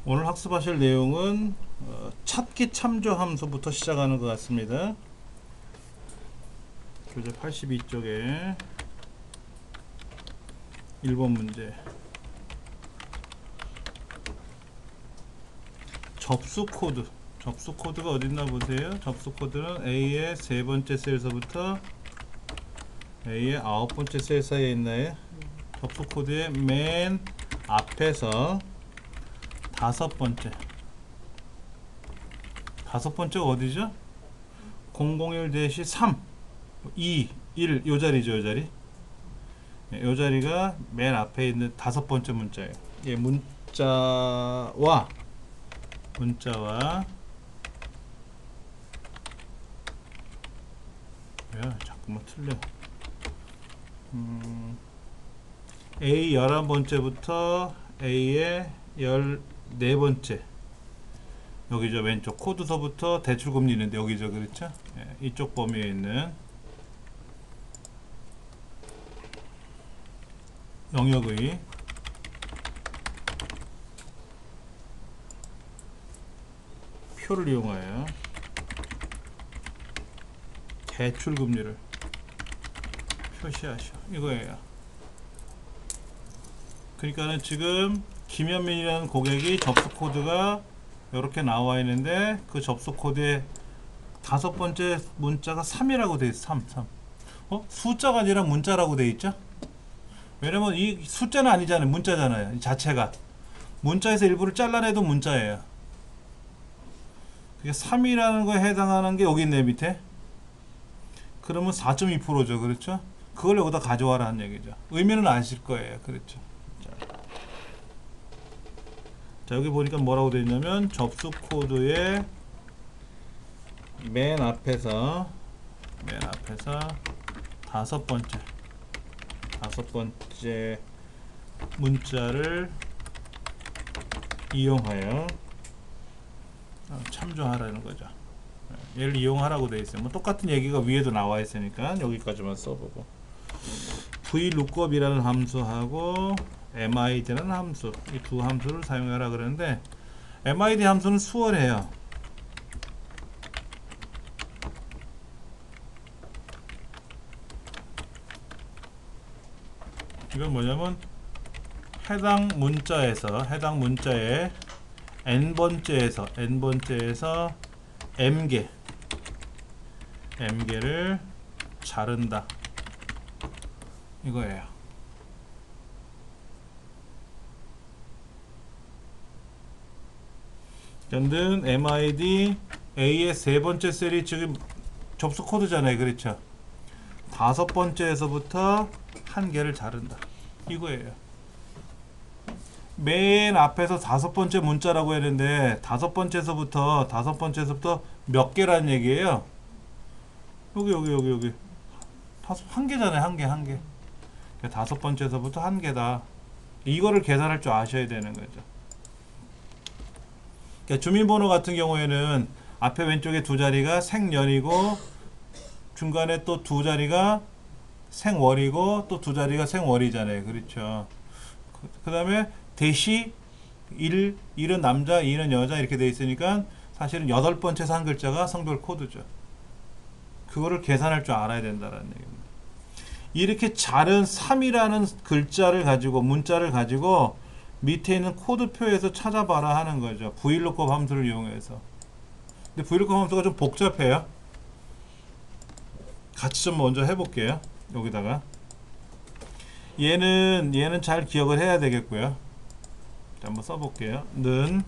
오늘 학습하실 내용은 찾기 참조 함수부터 시작하는 것 같습니다. 교재 82쪽에 1번 문제. 접수 코드. 접수 코드가 어딨나 보세요. 접수 코드는 A의 세 번째 셀서부터 A의 아홉 번째 셀 사이에 있나요? 접수 코드의 맨 앞에서 다섯 번째가 어디죠? 001-3 2 1 요 자리죠. 요 자리. 요 자리가 맨 앞에 있는 다섯 번째 문자예요. 예, 문자와 야, 자꾸만 틀려. A 11번째부터 A의 14번째 여기죠. 왼쪽 코드서부터 대출금리 있는데 여기죠. 그렇죠? 예, 이쪽 범위에 있는 영역의 표를 이용하여 대출금리를 표시하시오. 이거예요. 그러니까는 지금 김현민이라는 고객이 접수 코드가 이렇게 나와 있는데 그 접수 코드에 다섯 번째 문자가 3이라고 되어 있어. 3. 숫자가 아니라 문자라고 되어 있죠. 왜냐면 이 숫자는 아니잖아요. 문자잖아요. 이 자체가 문자에서 일부를 잘라내도 문자예요. 그게 3이라는 거에 해당하는 게 여기 있네. 밑에. 그러면 4.2%죠. 그렇죠? 그걸 여기다 가져와라는 얘기죠. 의미는 아실 거예요. 그렇죠? 자, 여기 보니까 뭐라고 되어 있냐면 접수 코드의 맨 앞에서 다섯 번째 문자를 이용하여 참조하라는 거죠. 얘를 이용하라고 되어 있어요. 뭐 똑같은 얘기가 위에도 나와 있으니까 여기까지만 써보고, VLOOKUP이라는 함수하고 MID라는 함수, 이 두 함수를 사용하라 그러는데, MID 함수는 수월해요. 이건 뭐냐면 해당 문자의 n번째에서 m개를 자른다 이거예요. 는 MID A의 세 번째 셀이 지금 접수 코드잖아요. 그렇죠? 다섯 번째에서부터 한 개를 자른다 이거예요. 맨 앞에서 다섯 번째 문자라고 했는데 다섯 번째에서부터 몇 개라는 얘기예요. 여기 한 개잖아요. 한 개. 다섯 번째에서부터 한 개다. 이거를 계산할 줄 아셔야 되는 거죠. 그러니까 주민번호 같은 경우에는 앞에 왼쪽에 두 자리가 생년이고 중간에 또 두 자리가 생월이고 또 두 자리가 생월이잖아요. 그렇죠? 그 다음에 대시 1은 남자, 2는 여자 이렇게 되어 있으니까 사실은 여덟 번째에서 한 글자가 성별 코드죠. 그거를 계산할 줄 알아야 된다는 얘기입니다. 이렇게 자른 3이라는 글자를 가지고 문자를 가지고 밑에 있는 코드표에서 찾아봐라 하는 거죠. VLOOKUP 함수를 이용해서. 근데 VLOOKUP 함수가 좀 복잡해요. 같이 좀 먼저 해볼게요. 여기다가 얘는 잘 기억을 해야 되겠고요. 자, 한번 써볼게요. 는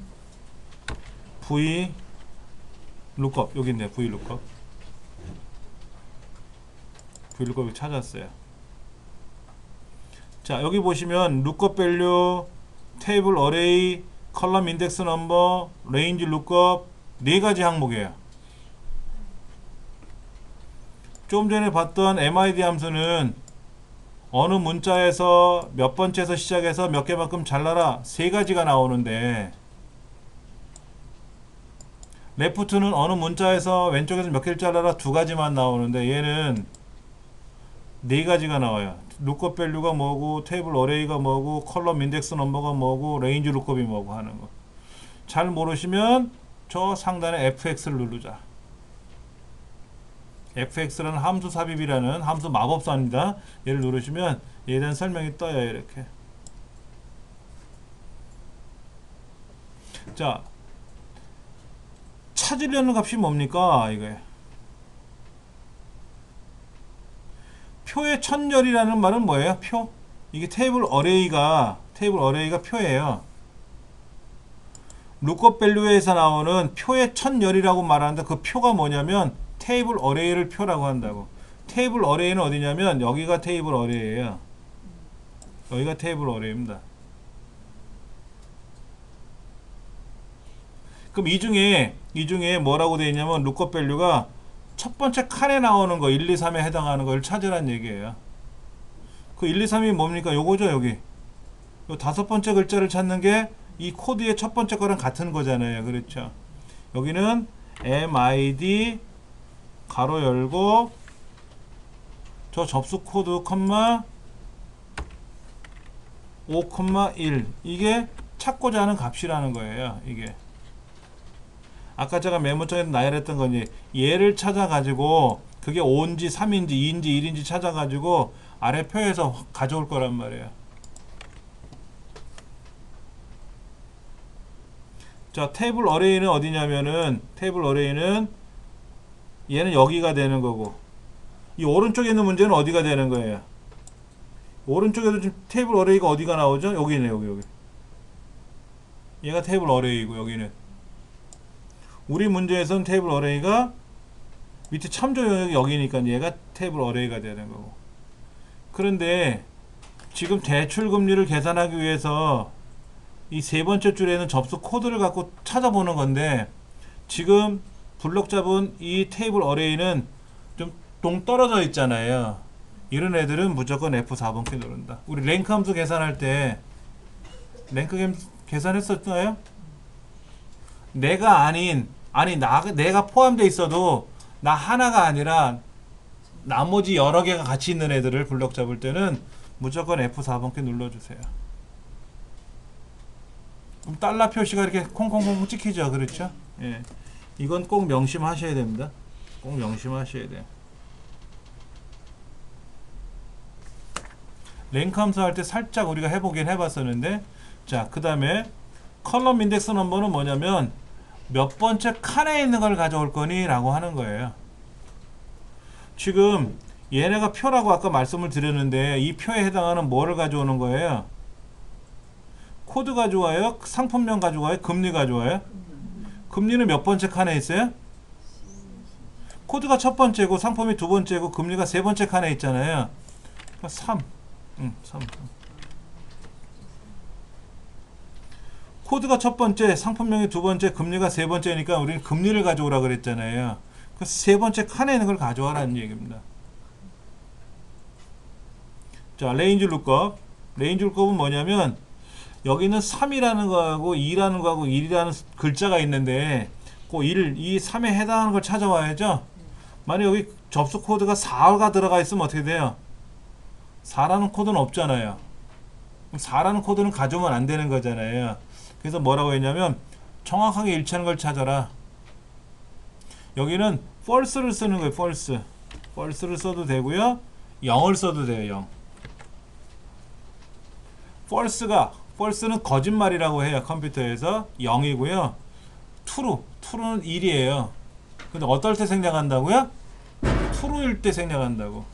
VLOOKUP 여기 있네요. VLOOKUP을 찾았어요. 자, 여기 보시면 lookup value, 테이블 어레이, 컬럼 인덱스 넘버, 레인지 lookup 네 가지 항목이에요. 좀 전에 봤던 MID 함수는 어느 문자에서 몇 번째에서 시작해서 몇 개만큼 잘라라 세 가지가 나오는데, 레프트는 어느 문자에서 왼쪽에서 몇 개를 잘라라 두 가지만 나오는데 얘는 네 가지가 나와요. lookup value가 뭐고 테이블 어레이가 뭐고 컬럼 인덱스 넘버가 뭐고 레인지 루컵이 뭐고 하는 거. 잘 모르시면 저 상단에 fx를 누르자. fx라는 함수 삽입이라는 함수 마법사입니다. 얘를 누르시면 얘에 대한 설명이 떠요. 이렇게. 자, 찾으려는 값이 뭡니까? 이거예요. 표의 천열이라는 말은 뭐예요? 표? 이게 테이블 어레이가 표예요. 룩업 밸류에서 나오는 표의 천열이라고 말하는데 그 표가 뭐냐면 테이블 어레이를 표라고 한다고. 테이블 어레이는 어디냐면 여기가 테이블 어레이예요. 여기가 테이블 어레이입니다. 그럼 이 중에 뭐라고 되어 있냐면 룩업 밸류가 첫 번째 칸에 나오는 거 1, 2, 3에 해당하는 걸 찾으란 얘기예요. 그 1, 2, 3이 뭡니까? 요거죠, 여기. 요 다섯 번째 글자를 찾는 게 이 코드의 첫 번째 거랑 같은 거잖아요. 그렇죠? 여기는 MID 가로 열고 저 접수 코드 컴마 5,1 이게 찾고자 하는 값이라는 거예요. 이게 아까 제가 메모장에서 나열했던 거니 얘를 찾아가지고 그게 5인지 3인지 2인지 1인지 찾아가지고 아래 표에서 가져올 거란 말이에요. 자, 테이블 어레이는 어디냐면은 테이블 어레이는 얘는 여기가 되는 거고 이 오른쪽에 있는 문제는 어디가 되는 거예요? 오른쪽에도 지금 테이블 어레이가 어디가 나오죠? 여기네, 여기. 얘가 테이블 어레이고 여기는 우리 문제에서는 테이블 어레이가 밑에 참조 영역이 여기니까 얘가 테이블 어레이가 되는 거고. 그런데 지금 대출 금리를 계산하기 위해서 이 세 번째 줄에는 접수 코드를 갖고 찾아보는 건데 지금 블록 잡은 이 테이블 어레이는 좀 동떨어져 있잖아요. 이런 애들은 무조건 F4번 키 누른다. 우리 랭크 함수 계산할 때 랭크 계산했었나요? 내가 내가 포함되어 있어도 나 하나가 아니라 나머지 여러 개가 같이 있는 애들을 블록 잡을 때는 무조건 F4번 키 눌러주세요. 그럼 달러 표시가 이렇게 콩콩콩 찍히죠. 그렇죠? 예. 이건 꼭 명심하셔야 됩니다. 꼭 명심하셔야 돼요. 랭크 함수 할 때 살짝 우리가 해보긴 해봤었는데 자, 그 다음에 컬럼 인덱스 넘버는 뭐냐면 몇 번째 칸에 있는 걸 가져올 거니? 라고 하는 거예요. 지금 얘네가 표라고 아까 말씀을 드렸는데 이 표에 해당하는 뭐를 가져오는 거예요? 코드 가져와요? 상품명 가져와요? 금리 가져와요? 금리는 몇 번째 칸에 있어요? 코드가 첫 번째고 상품이 두 번째고 금리가 세 번째 칸에 있잖아요. 3. 3. 코드가 첫 번째, 상품명이 두 번째, 금리가 세 번째니까 우리는 금리를 가져오라 그랬잖아요. 그래서 세 번째 칸에 있는 걸 가져와라는 얘기입니다. 자, 레인지 룩업. 레인지 룩업은 뭐냐면 여기는 3이라는 거하고 2라는 거하고 1이라는 글자가 있는데 그 1, 2, 3에 해당하는 걸 찾아와야죠. 만약 여기 접수 코드가 4가 들어가 있으면 어떻게 돼요? 4라는 코드는 없잖아요. 4라는 코드는 가져오면 안 되는 거잖아요. 그래서 뭐라고 했냐면 정확하게 일치하는 걸 찾아라. 여기는 false를 쓰는 거예요. false를 써도 되고요. 0을 써도 돼요. 0. false는 거짓말이라고 해요. 컴퓨터에서 0이고요. true는 1이에요. 근데 어떨 때 생략한다고요? true일 때 생략한다고.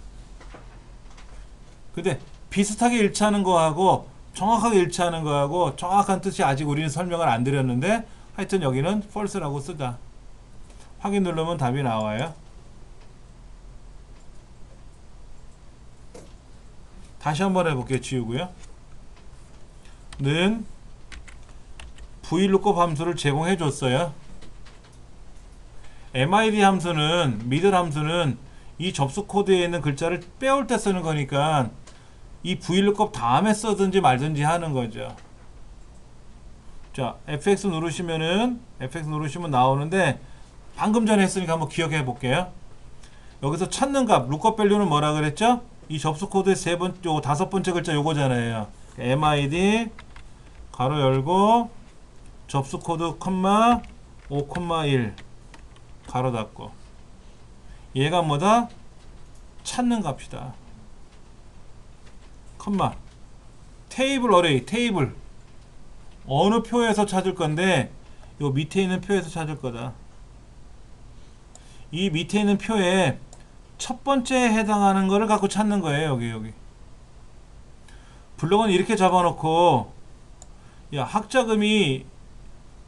근데 비슷하게 일치하는 거하고 정확하게 일치하는 거하고 정확한 뜻이 아직 우리는 설명을 안 드렸는데 하여튼 여기는 false라고 쓰자. 확인 누르면 답이 나와요. 다시 한번 해볼게요. 지우고요. 는 VLOOKUP 함수를 제공해 줬어요. MID 함수는 미들 함수는 이 접수 코드에 있는 글자를 빼올 때 쓰는 거니까 이 VLOOKUP 다음에 써든지 말든지 하는 거죠. 자, FX 누르시면 나오는데 방금 전에 했으니까 한번 기억해 볼게요. 여기서 찾는 값, lookup value는 뭐라 그랬죠? 이 접수 코드의 다섯 번째 글자 요거잖아요. MID 가로 열고 접수 코드 콤마 5,1 가로 닫고 얘가 뭐다? 찾는 값이다. 컴마 테이블 어레이 테이블 어느 표에서 찾을 건데 요 밑에 있는 표에서 찾을 거다. 이 밑에 있는 표에 첫 번째에 해당하는 거를 갖고 찾는 거예요. 여기 블록은 이렇게 잡아놓고 야 학자금이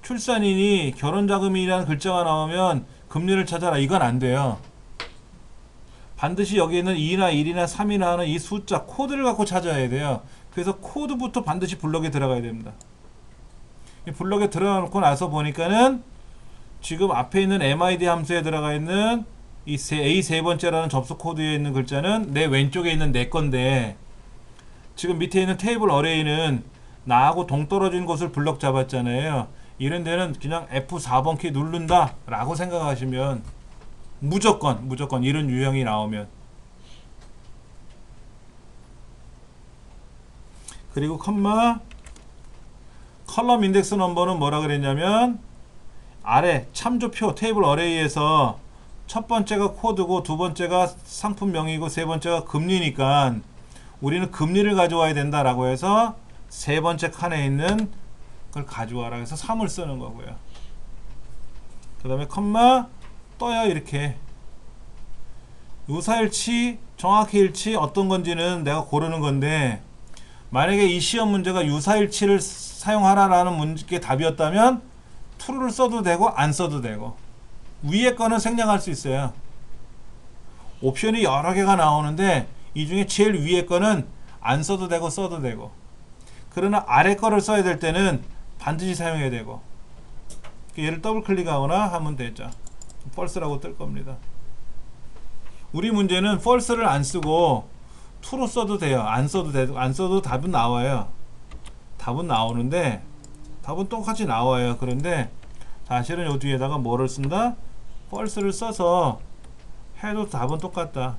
출산이니 결혼자금이라는 글자가 나오면 금리를 찾아라 이건 안 돼요. 반드시 여기 있는 2나 1이나 3이나 하는 이 숫자 코드를 갖고 찾아야 돼요. 그래서 코드부터 반드시 블럭에 들어가야 됩니다. 이 블럭에 들어가 놓고 나서 보니까는 지금 앞에 있는 MID 함수에 들어가 있는 이 A 세 번째라는 접수 코드에 있는 글자는 내 왼쪽에 있는 내 건데 지금 밑에 있는 테이블 어레이는 나하고 동떨어진 곳을 블럭 잡았잖아요. 이런 데는 그냥 F4번 키 누른다 라고 생각하시면 무조건 이런 유형이 나오면 그리고 컴마 컬럼 인덱스 넘버는 뭐라 그랬냐면 아래 참조표 테이블 어레이에서 첫 번째가 코드고 두 번째가 상품명이고 세 번째가 금리니까 우리는 금리를 가져와야 된다라고 해서 세 번째 칸에 있는 걸 가져와라 해서 3을 쓰는 거고요. 그 다음에 컴마 떠요. 이렇게 유사일치 정확히 일치 어떤 건지는 내가 고르는 건데 만약에 이 시험 문제가 유사일치를 사용하라라는 문제의 답이었다면 true를 써도 되고 안 써도 되고 위에 거는 생략할 수 있어요. 옵션이 여러 개가 나오는데 이 중에 제일 위에 거는 안 써도 되고 써도 되고 그러나 아래 거를 써야 될 때는 반드시 사용해야 되고 얘를 더블 클릭하거나 하면 되죠. false라고 뜰 겁니다. 우리 문제는 false를 안 쓰고 true로 써도 돼요. 안 써도 되고 안 써도 답은 나와요. 답은 나오는데 답은 똑같이 나와요. 그런데 사실은 요 뒤에다가 뭐를 쓴다? false를 써서 해도 답은 똑같다.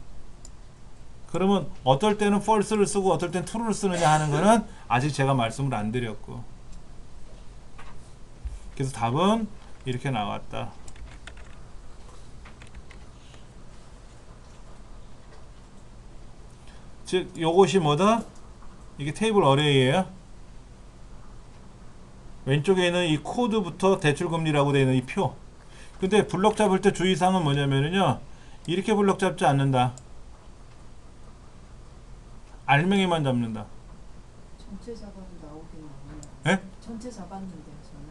그러면 어떨 때는 false를 쓰고 어떨 때는 true를 쓰느냐 하는 거는 아직 제가 말씀을 안 드렸고 그래서 답은 이렇게 나왔다. 즉 요것이 뭐다? 이게 테이블 어레이예요. 왼쪽에 있는 이 코드부터 대출금리라고 되어 있는 이 표. 근데 블럭 잡을 때 주의사항은 뭐냐면요. 이렇게 블럭 잡지 않는다. 알맹이만 잡는다. 전체 잡아도 나오긴 나오네요. 예? 전체 잡았는데요, 저는.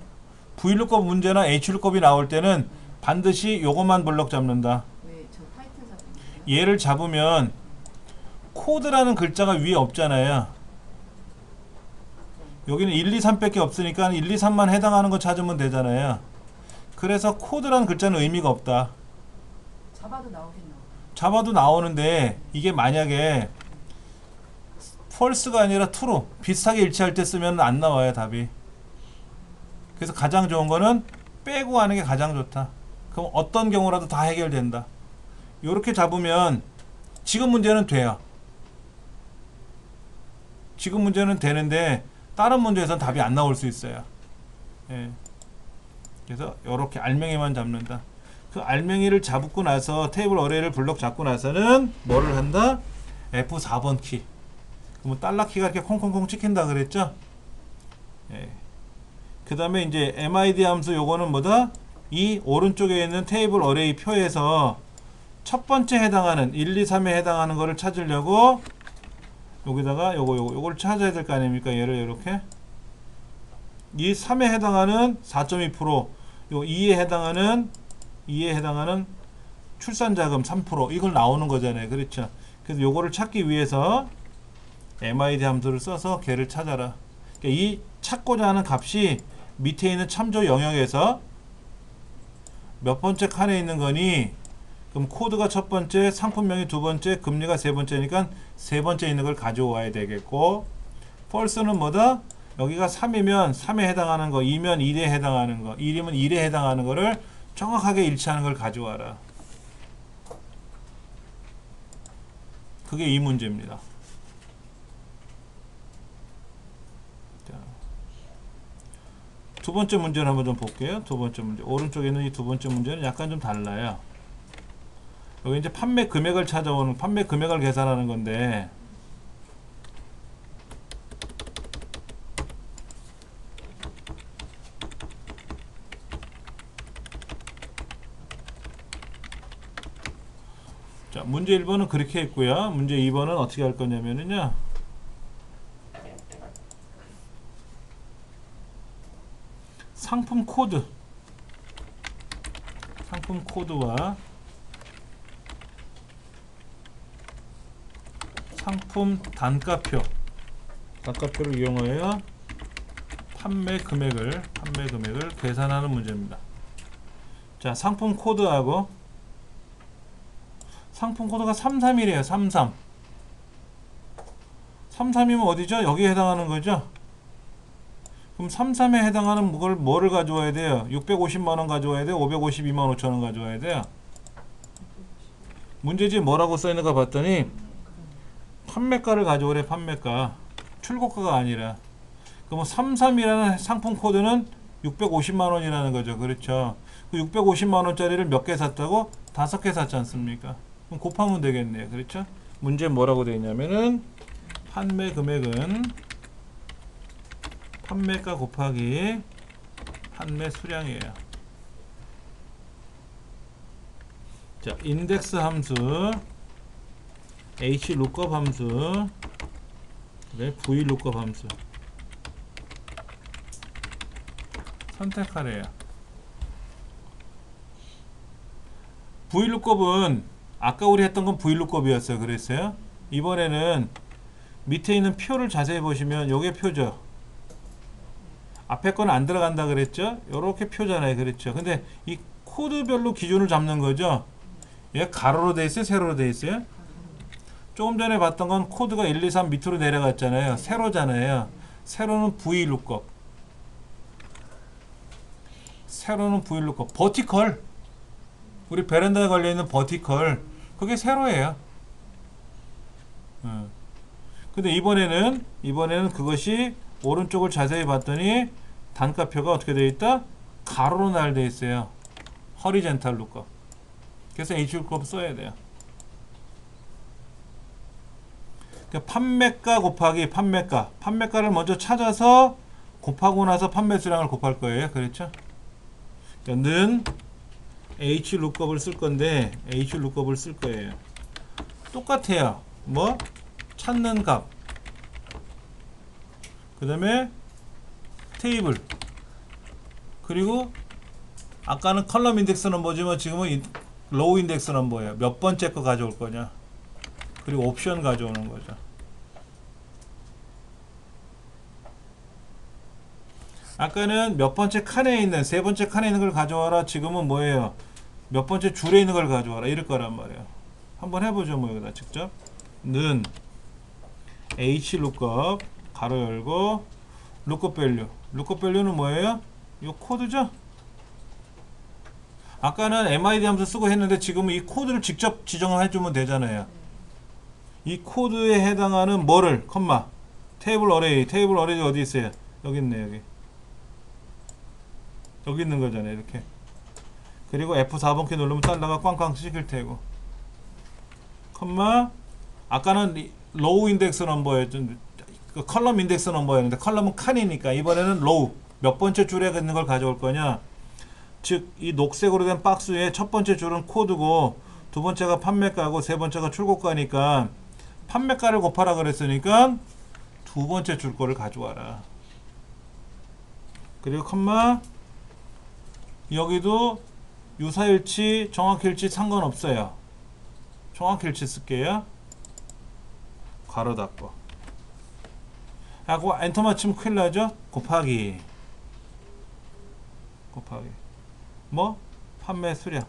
Vlookup 문제나 Hlookup이 나올 때는 반드시 요것만 블럭 잡는다. 왜 저 타이틀 잡았는데요? 얘를 잡으면 코드라는 글자가 위에 없잖아요. 여기는 1, 2, 3밖에 없으니까 1, 2, 3만 해당하는 거 찾으면 되잖아요. 그래서 코드라는 글자는 의미가 없다. 잡아도 나오긴 나오고. 잡아도 나오는데 이게 만약에 false가 아니라 true 비슷하게 일치할 때 쓰면 안 나와요 답이. 그래서 가장 좋은 거는 빼고 하는 게 가장 좋다. 그럼 어떤 경우라도 다 해결된다. 요렇게 잡으면 지금 문제는 돼요. 지금 문제는 되는데 다른 문제에서는 답이 안 나올 수 있어요. 예. 그래서 요렇게 알맹이만 잡는다. 그 알맹이를 잡고 나서 테이블 어레이를 블럭 잡고 나서는 뭐를 한다? F4번 키. 그러면 달러 키가 이렇게 콩콩콩 찍힌다 그랬죠? 예. 그 다음에 이제 MID 함수 요거는 뭐다? 이 오른쪽에 있는 테이블 어레이 표에서 첫 번째 해당하는 1, 2, 3에 해당하는 거를 찾으려고 여기다가 요걸 찾아야 될 거 아닙니까? 얘를 이렇게 이 3에 해당하는 4.2%, 요 2에 해당하는 출산자금 3% 이걸 나오는 거잖아요. 그렇죠? 그래서 요거를 찾기 위해서 MID 함수를 써서 걔를 찾아라. 그러니까 이 찾고자 하는 값이 밑에 있는 참조 영역에서 몇 번째 칸에 있는 거니? 그럼 코드가 첫 번째, 상품명이 두 번째, 금리가 세 번째니까 세 번째 있는 걸 가져와야 되겠고 false는 뭐다? 여기가 3이면 3에 해당하는 거, 2면 1에 해당하는 거, 1이면 1에 해당하는 거를 정확하게 일치하는 걸 가져와라. 그게 이 문제입니다. 두 번째 문제를 한번 좀 볼게요. 두 번째 문제. 오른쪽에 있는 이 두 번째 문제는 약간 좀 달라요. 여기 이제 판매 금액을 찾아오는, 판매 금액을 계산하는 건데, 자, 문제 1번은 그렇게 했고요. 문제 2번은 어떻게 할 거냐면요. 상품 코드. 상품 코드와 상품 단가표. 단가표를 이용하여 판매 금액을 계산하는 문제입니다. 자, 상품 코드하고 상품 코드가 331이에요. 33. 33이면 어디죠? 여기에 해당하는 거죠? 그럼 33에 해당하는 뭐를 가져와야 돼요? 650만원 가져와야 돼요? 552만 5천원 가져와야 돼요? 문제지 뭐라고 써있는가 봤더니 판매가를 가져오래. 판매가. 출고가가 아니라. 그럼 33이라는 상품 코드는 650만원이라는 거죠. 그렇죠? 그 650만원짜리를 몇 개 샀다고? 5개 샀지 않습니까? 그럼 곱하면 되겠네요. 그렇죠? 문제 뭐라고 되어 있냐면은 판매 금액은 판매가 곱하기 판매 수량이에요. 자, 인덱스 함수, hlookup 함수, 그다음에 vlookup 함수 선택하래요. vlookup은 아까 우리 했던 건 vlookup이었어요. 그랬어요. 이번에는 밑에 있는 표를 자세히 보시면 요게 표죠. 앞에 건 안 들어간다 그랬죠. 요렇게 표잖아요. 그렇죠. 근데 이 코드별로 기준을 잡는 거죠. 얘 가로로 돼 있어요? 세로로 돼 있어요? 조금 전에 봤던 건 코드가 1, 2, 3 밑으로 내려갔잖아요. 세로잖아요. 세로는 vlookup. 세로는 vlookup. 버티컬. 우리 베란다에 걸려있는 버티컬. 그게 세로예요. 근데 이번에는 그것이 오른쪽을 자세히 봤더니 단가표가 어떻게 되어 있다? 가로로 나열되어 있어요. horizontal lookup. 그래서 hlookup 써야 돼요. 그러니까 판매가 곱하기 판매가. 판매가를 먼저 찾아서 곱하고 나서 판매 수량을 곱할 거예요. 그렇죠? 그러니까 는 hlookup을 쓸 건데 hlookup을 쓸 거예요. 똑같아요. 뭐? 찾는 값. 그 다음에 테이블. 그리고 아까는 컬럼 인덱스 넘버지만 지금은 로우 인덱스 넘버예요. 몇 번째 거 가져올 거냐. 그리고 옵션 가져오는 거죠. 아까는 몇 번째 칸에 있는, 세 번째 칸에 있는 걸 가져와라. 지금은 뭐예요? 몇 번째 줄에 있는 걸 가져와라. 이럴 거란 말이에요. 한번 해보죠. 뭐 여기다 직접. 는 hlookup 가로 열고 lookup value. lookup value는 뭐예요? 이 코드죠? 아까는 MID 함수 쓰고 했는데 지금은 이 코드를 직접 지정해 주면 되잖아요. 이 코드에 해당하는 뭐를 컴마 테이블 어레이. 테이블 어레이 어디 있어요? 여기 있네. 여기 있는 거잖아요. 이렇게. 그리고 F4번 키 누르면 달러가 꽝꽝 찍힐 테고. 컴마 아까는 로우 인덱스 넘버였죠. 컬럼 인덱스 넘버였는데 컬럼은 칸이니까 이번에는 로우. 몇 번째 줄에 있는 걸 가져올 거냐. 즉 이 녹색으로 된 박스의 첫 번째 줄은 코드고 두 번째가 판매가고 세 번째가 출고가니까 판매가를 곱하라 그랬으니까 두 번째 줄 거를 가져와라. 그리고 컴마 여기도 유사일치 정확일치 상관없어요. 정확일치 쓸게요. 가로 닫고 하고 엔터 맞추면 큰일 나죠. 곱하기 뭐? 판매 수량.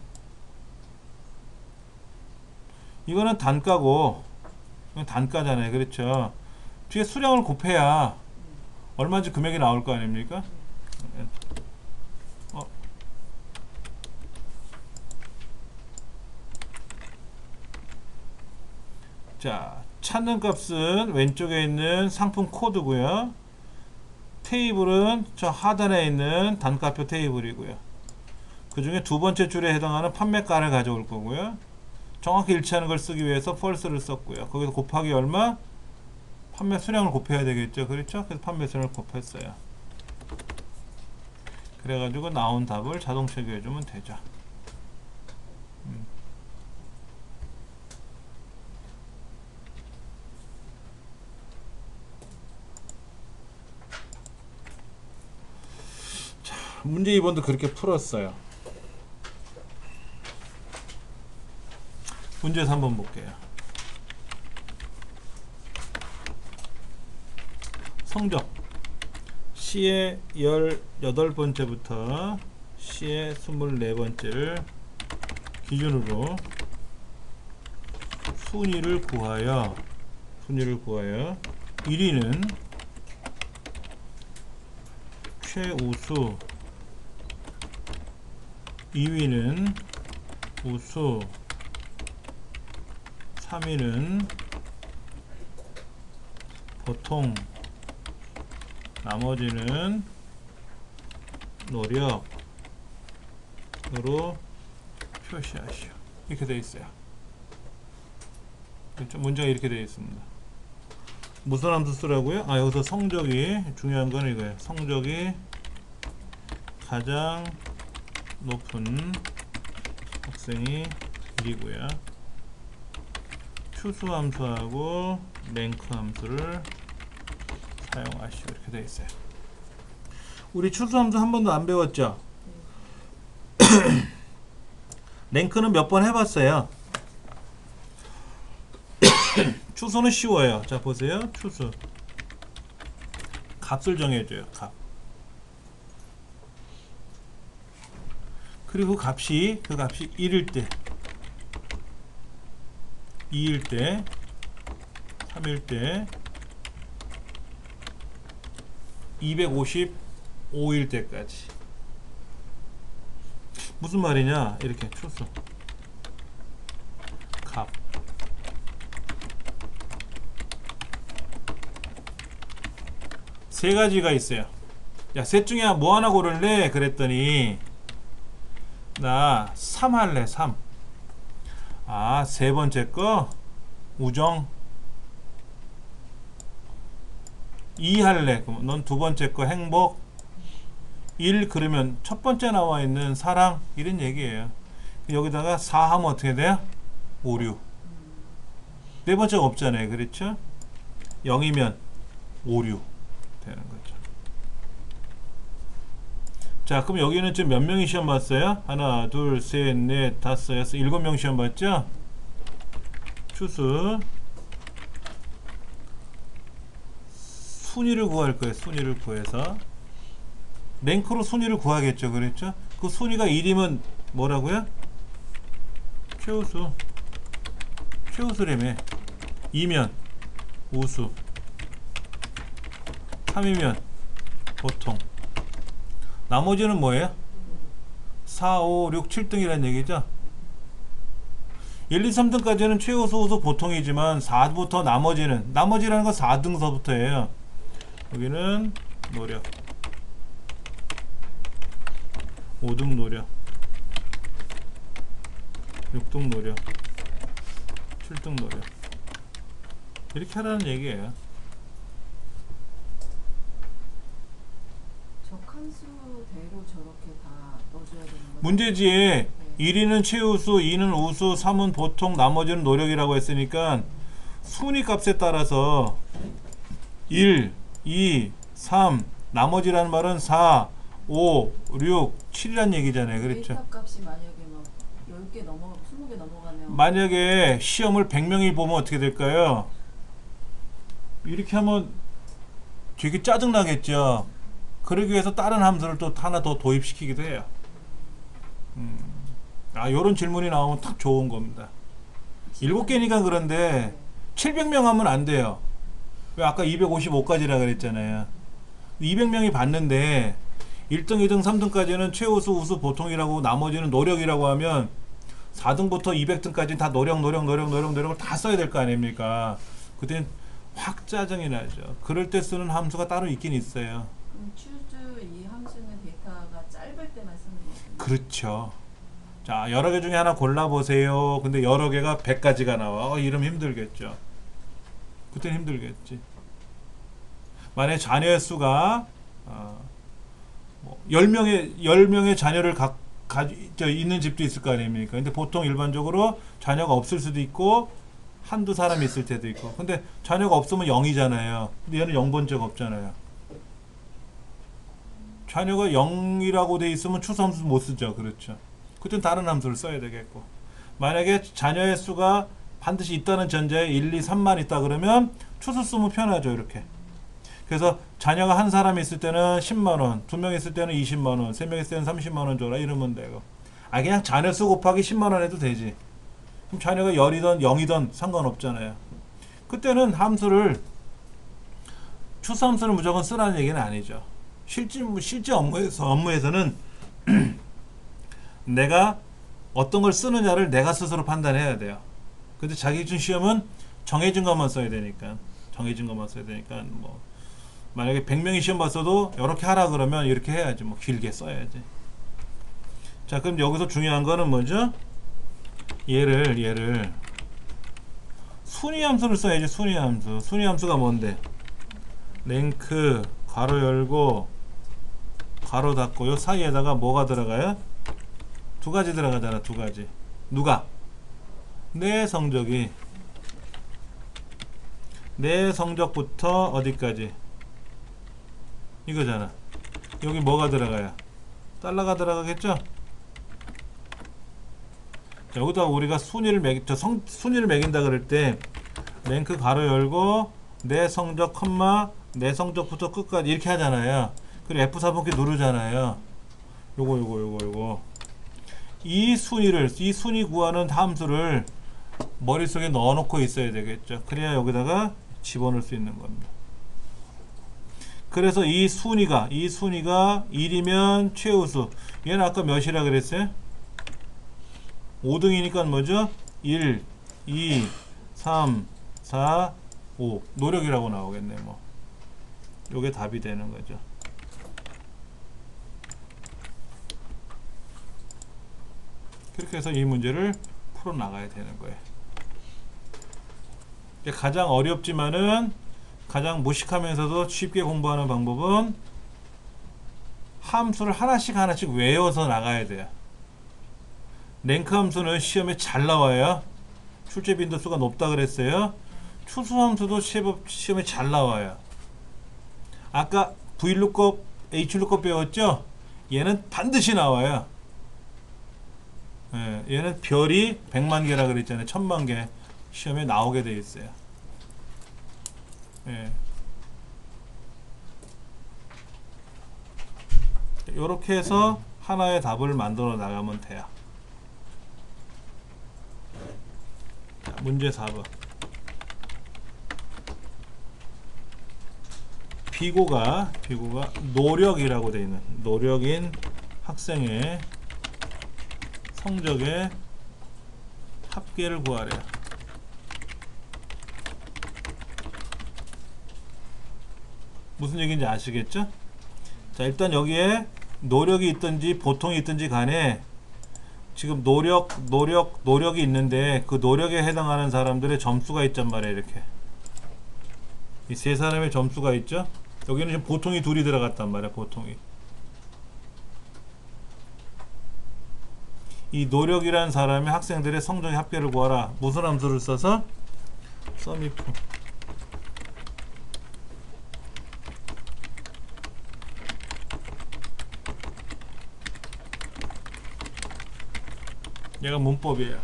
이거는 단가고 이건 단가잖아요. 그렇죠. 뒤에 수량을 곱해야 얼마인지 금액이 나올 거 아닙니까? 자, 찾는 값은 왼쪽에 있는 상품 코드고요. 테이블은 저 하단에 있는 단가표 테이블이고요. 그 중에 두 번째 줄에 해당하는 판매가를 가져올 거고요. 정확히 일치하는 걸 쓰기 위해서 false를 썼고요. 거기서 곱하기 얼마? 판매 수량을 곱해야 되겠죠. 그렇죠? 그래서 판매 수량을 곱했어요. 그래가지고 나온 답을 자동 체크해주면 되죠. 자, 문제 2번도 그렇게 풀었어요. 문제에서 한번 볼게요. 성적 C의 18번째부터 C의 24번째를 기준으로 순위를 구하여 1위는 최우수, 2위는 우수, 3위는 보통, 나머지는 노력으로 표시하시오. 이렇게 되어 있어요. 그렇죠? 문제가 이렇게 되어 있습니다. 무슨 함수 쓰라고요? 여기서 성적이 중요한 건 이거예요. 성적이 가장 높은 학생이 1이고요. 추수 함수하고 랭크 함수를 사용하시오. 이렇게 되어 있어요. 우리 추수 함수 한 번도 안 배웠죠? 랭크는 몇 번 해봤어요. 추수는 쉬워요. 자, 보세요. 추수 값을 정해줘요. 값. 그리고 그 값이 1일 때, 2일 때, 3일 때, 255일 때까지. 무슨 말이냐? 이렇게 추수 값 세 가지가 있어요. 야, 셋 중에 뭐 하나 고를래? 그랬더니 나 3 할래. 3. 세 번째 거 우정. 2 할래. 그럼 넌 두 번째 거 행복. 1 그러면 첫 번째 나와 있는 사랑, 이런 얘기예요. 여기다가 4 하면 어떻게 돼요? 오류. 네 번째가 없잖아요. 그렇죠? 0이면 오류 되는 거죠. 자, 그럼 여기는 지금 몇 명이 시험 봤어요? 하나, 둘, 셋, 넷, 다섯, 여섯, 7명 시험 봤죠? 추수 순위를 구할 거예요. 순위를 구해서 랭크로 순위를 구하겠죠. 그랬죠? 그 순위가 1이면 뭐라고요? 최우수. 최우수라며. 2면 우수. 3이면 보통. 나머지는 뭐예요? 4, 5, 6, 7등이라는 얘기죠. 1, 2, 3등까지는 최우수, 우수, 보통이지만 4부터 나머지라는 건 4등서부터예요. 여기는 노력, 5등 노력, 6등 노력, 7등 노력, 이렇게 하라는 얘기예요. 적한수대로 저렇게 다 넣어줘야 되는 거죠? 문제지에 1위는 최우수, 2는 우수, 3은 보통, 나머지는 노력이라고 했으니까 순위 값에 따라서 1, 2, 3, 나머지라는 말은 4, 5, 6, 7이란 얘기잖아요. 그렇죠? 데이터 값이 만약에 막 10개 넘어, 20개 넘어가면 만약에 시험을 100명이 보면 어떻게 될까요? 이렇게 하면 되게 짜증나겠죠. 그러기 위해서 다른 함수를 또 하나 더 도입시키기도 해요. 요런 질문이 나오면 딱 좋은 겁니다. 7개니까 그런데 700명 하면 안 돼요. 왜 아까 255까지라 그랬잖아요. 200명이 봤는데 1등, 2등, 3등까지는 최우수, 우수, 보통이라고 나머지는 노력이라고 하면 4등부터 200등까지 다 노력을 다 써야 될 거 아닙니까? 그땐 확 짜증이 나죠. 그럴 때 쓰는 함수가 따로 있긴 있어요. 그럼 choose 이 함수는 데이터가 짧을 때만 쓰는 거군요. 그렇죠. 자, 여러 개 중에 하나 골라보세요. 근데 여러 개가 100가지가 나와. 이러면 힘들겠죠. 그땐 힘들겠지. 만약에 자녀의 수가 10명의 자녀를 있는 집도 있을 거 아닙니까? 근데 보통 일반적으로 자녀가 없을 수도 있고 한두 사람이 있을 때도 있고. 근데 자녀가 없으면 0이잖아요. 근데 얘는 0 본 적 없잖아요. 자녀가 0이라고 돼 있으면 추수함수 못 쓰죠. 그렇죠. 그땐 다른 함수를 써야 되겠고. 만약에 자녀의 수가 반드시 있다는 전제에 1, 2, 3만 있다 그러면 추수 쓰면 편하죠. 이렇게. 그래서 자녀가 한 사람 있을 때는 10만원, 2명 있을 때는 20만원, 3명 있을 때는 30만원 줘라 이러면 되고. 그냥 자녀 수 곱하기 10만원 해도 되지. 그럼 자녀가 10이든 0이든 상관없잖아요. 그때는 함수를 추수함수를 무조건 쓰라는 얘기는 아니죠. 실제 업무에서는 내가 어떤 걸 쓰느냐를 내가 스스로 판단해야 돼요. 근데 자격증 시험은 정해진 것만 써야 되니까. 뭐 만약에 100명이 시험 봤어도 이렇게 하라 그러면 이렇게 해야지. 뭐 길게 써야지. 자, 그럼 여기서 중요한 거는 뭐죠? 얘를 순위 함수를 써야지. 순위 함수가 뭔데? 랭크 괄호 열고 괄호 닫고 요 사이에다가 뭐가 들어가요? 두 가지 들어가잖아. 두 가지. 누가? 내 성적부터 어디까지? 이거잖아. 여기 뭐가 들어가야? 달러가 들어가겠죠? 자, 여기다 우리가 순위를 매긴다 그럴 때 랭크 괄호 열고 내 성적 컴마 내 성적부터 끝까지 이렇게 하잖아요. 그리고 F4번키 누르잖아요. 요거 이 순위 구하는 함수를 머릿속에 넣어놓고 있어야 되겠죠. 그래야 여기다가 집어넣을 수 있는 겁니다. 그래서 이 순위가 1이면 최우수. 얘는 아까 몇이라 그랬어요? 5등이니까 뭐죠? 1, 2, 3, 4, 5 노력이라고 나오겠네. 뭐 요게 답이 되는 거죠. 그렇게 해서 이 문제를 풀어 나가야 되는 거예요. 가장 어렵지만은 가장 무식하면서도 쉽게 공부하는 방법은 함수를 하나씩 외워서 나가야 돼요. 랭크 함수는 시험에 잘 나와요. 출제 빈도수가 높다 그랬어요. 추수 함수도 시험에 잘 나와요. 아까 VLOOKUP, HLOOKUP 배웠죠? 얘는 반드시 나와요. 예, 얘는 별이 100만 개라 그랬잖아요. 1000만 개 시험에 나오게 돼 있어요. 예. 이렇게 해서 하나의 답을 만들어 나가면 돼요. 자, 문제 4번. 비고가 노력이라고 되어 있는 노력인 학생의 성적의 합계를 구하래요. 무슨 얘기인지 아시겠죠? 자, 일단 여기에 노력이 있든지 보통이 있든지 간에 지금 노력이 있는데 그 노력에 해당하는 사람들의 점수가 있단 말이에요. 이렇게 이 세 사람의 점수가 있죠? 여기는 지금 보통이 둘이 들어갔단 말이야. 보통이 이 노력이란 사람의 학생들의 성적의 합계를 구하라. 무슨 함수를 써서? SUMIF. 얘가 문법이에요.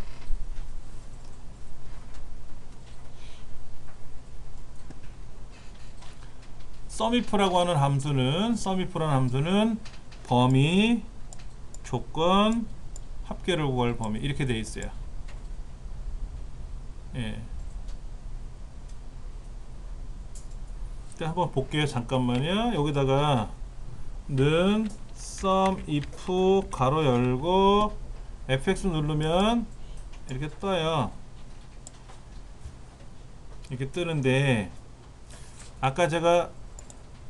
SUMIF라고 하는 함수는 범위, 조건, 합계를 구할 범위 이렇게 되어 있어요. 예. 일단 한번 볼게요. 잠깐만요. 여기다가 는 SUMIF 가로 열고 fx 누르면 이렇게 떠요. 이렇게 뜨는데 아까 제가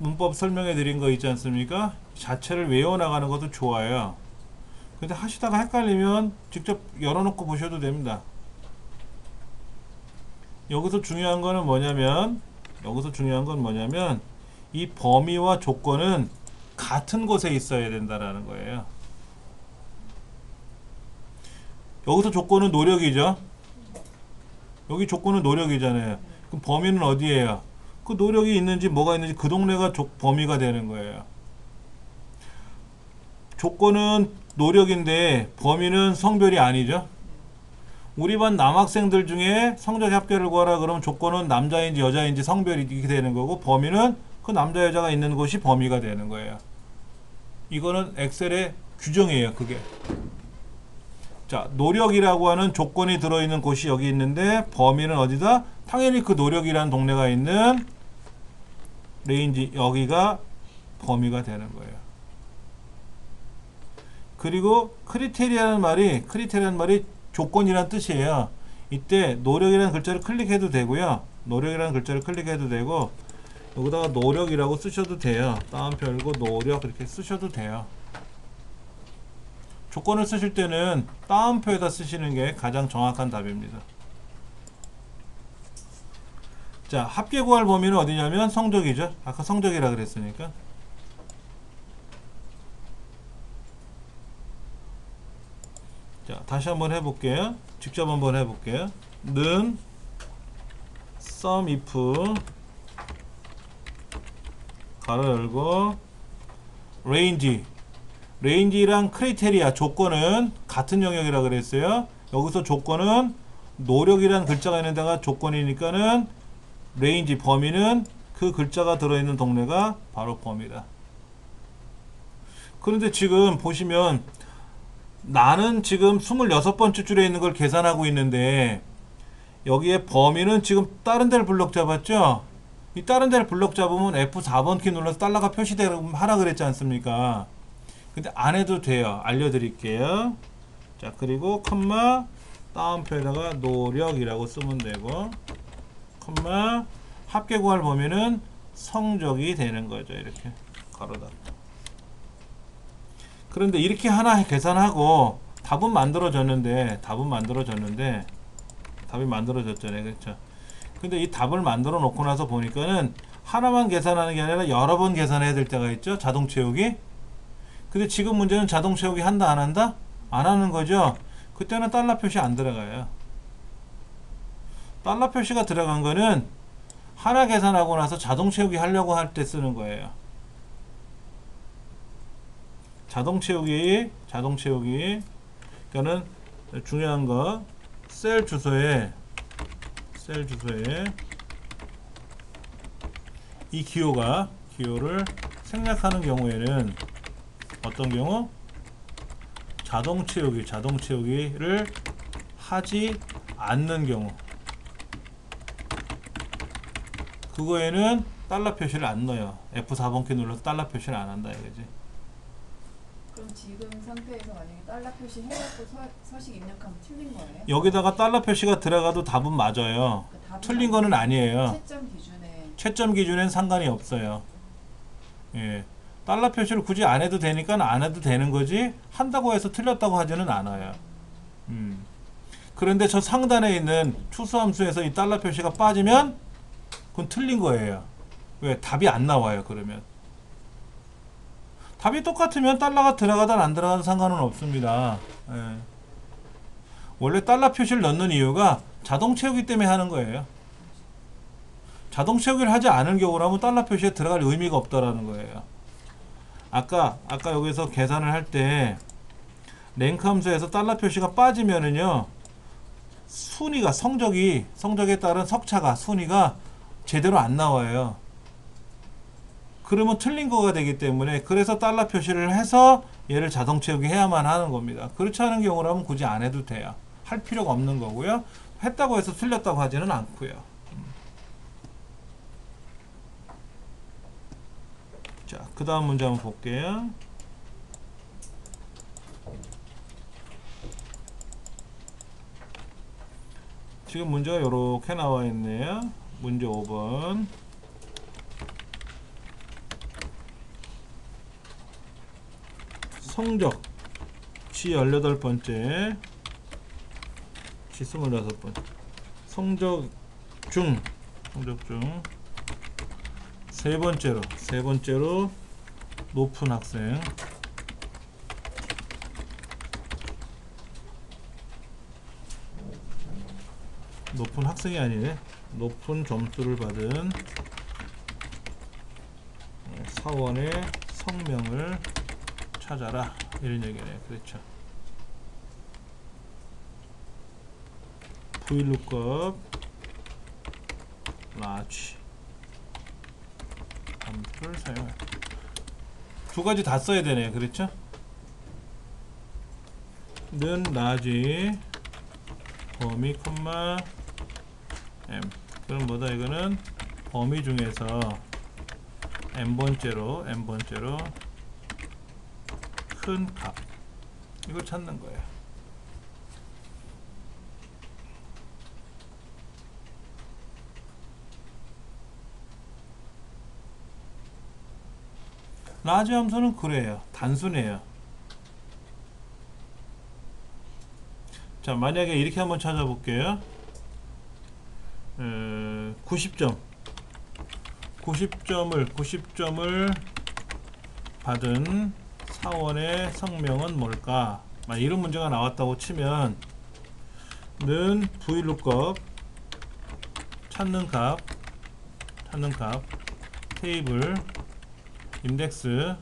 문법 설명해 드린 거 있지 않습니까? 자체를 외워나가는 것도 좋아요. 근데 하시다가 헷갈리면 직접 열어놓고 보셔도 됩니다. 여기서 중요한 거는 뭐냐면 이 범위와 조건은 같은 곳에 있어야 된다라는 거예요. 여기서 조건은 노력이죠. 여기 조건은 노력이잖아요. 그럼 범위는 어디예요? 그 노력이 있는지 뭐가 있는지 그 동네가 범위가 되는 거예요. 조건은 노력인데 범위는 성별이 아니죠. 우리 반 남학생들 중에 성적 합계를 구하라 그러면 조건은 남자인지 여자인지 성별이 이렇게 되는 거고, 범위는 그 남자 여자가 있는 곳이 범위가 되는 거예요. 이거는 엑셀의 규정이에요. 그게. 자, 노력이라고 하는 조건이 들어있는 곳이 여기 있는데 범위는 어디다? 당연히 그 노력이라는 동네가 있는 레인지, 여기가 범위가 되는 거예요. 그리고 크리테리아라는 말이 조건이란 뜻이에요. 이때 노력이라는 글자를 클릭해도 되고요. 노력이라는 글자를 클릭해도 되고, 여기다가 노력이라고 쓰셔도 돼요. 따옴표 열고 노력 이렇게 쓰셔도 돼요. 조건을 쓰실 때는 따옴표에다 쓰시는 게 가장 정확한 답입니다. 자, 합계 구할 범위는 어디냐면 성적이죠. 아까 성적이라 그랬으니까. 자, 다시 한번 해볼게요. 직접 한번 해볼게요. 는 sum if 가로 열고 range랑 크리테리아 조건은 같은 영역이라 그랬어요. 여기서 조건은 노력이라는 글자가 있는 데가 조건이니까는 range 범위는 그 글자가 들어있는 동네가 바로 범위다. 그런데 지금 보시면 나는 지금 26번째 줄에 있는 걸 계산하고 있는데 여기에 범위는 지금 다른 데를 블럭 잡았죠? 이 다른 데를 블럭 잡으면 F4번 키 눌러서 달러가 표시되고 하라 그랬지 않습니까? 근데 안 해도 돼요. 알려드릴게요. 자, 그리고 컴마 따옴표에다가 노력이라고 쓰면 되고, 컴마 합계 구할 범위는 성적이 되는 거죠. 이렇게 가로 닫고. 그런데 이렇게 하나 계산하고 답이 만들어졌잖아요. 그렇죠? 근데 이 답을 만들어 놓고 나서 보니까는 하나만 계산하는 게 아니라 여러 번 계산해야 될 때가 있죠. 자동 채우기. 근데 지금 문제는 자동 채우기 한다 안 한다? 안 하는 거죠. 그때는 달러 표시 안 들어가요. 달러 표시가 들어간 거는 하나 계산하고 나서 자동 채우기 하려고 할 때 쓰는 거예요. 자동 채우기. 그러니까는 중요한 거 셀 주소에 이 기호를 생략하는 경우에는 어떤 경우? 자동 채우기를 하지 않는 경우, 그거에는 달러 표시를 안 넣어요. F4번 키 눌러서 달러 표시를 안 한다 이거지. 그럼 지금 상태에서 만약에 달러 표시 해갖고 서식 입력하면 틀린 거예요? 여기다가 달러 표시가 들어가도 답은 맞아요. 틀린 거는 아니에요. 채점 기준엔 상관이 없어요. 예. 달러 표시를 굳이 안 해도 되니까 안 해도 되는 거지, 한다고 해서 틀렸다고 하지는 않아요. 그런데 저 상단에 있는 추수함수에서 이 달러 표시가 빠지면 그건 틀린 거예요. 왜? 답이 안 나와요. 그러면 답이 똑같으면 달러가 들어가든 안 들어가든 상관은 없습니다. 예. 원래 달러 표시를 넣는 이유가 자동 채우기 때문에 하는 거예요. 자동 채우기를 하지 않은 경우라면 달러 표시에 들어갈 의미가 없다라는 거예요. 아까 여기서 계산을 할 때 랭크 함수에서 달러 표시가 빠지면은요, 순위가 성적에 따른 석차가 순위가 제대로 안 나와요. 그러면 틀린 거가 되기 때문에, 그래서 달러 표시를 해서 얘를 자동 채우기 해야만 하는 겁니다. 그렇지 않은 경우라면 굳이 안 해도 돼요. 할 필요가 없는 거고요. 했다고 해서 틀렸다고 하지는 않고요. 자, 그 다음 문제 한번 볼게요. 지금 문제가 이렇게 나와 있네요. 문제 5번. 성적 G 18번째, G 26번째, 성적 중 세 번째로 높은 학생, 높은 학생이 아니네, 높은 점수를 받은 사원의 성명을 찾아라, 이런 얘기네. 그렇죠. VLOOKUP large 함수를 사용해. 두 가지 다 써야 되네. 그렇죠? 는 large 범위 콤마 m. 그럼 뭐다? 이거는 범위 중에서 n번째로 큰 값, 이걸 찾는 거예요. 라지 함수는 그래요. 단순해요. 자, 만약에 이렇게 한번 찾아볼게요. 90점을 받은 사원의 성명은 뭘까? 이런 문제가 나왔다고 치면 는 VLOOKUP 찾는 값 테이블 인덱스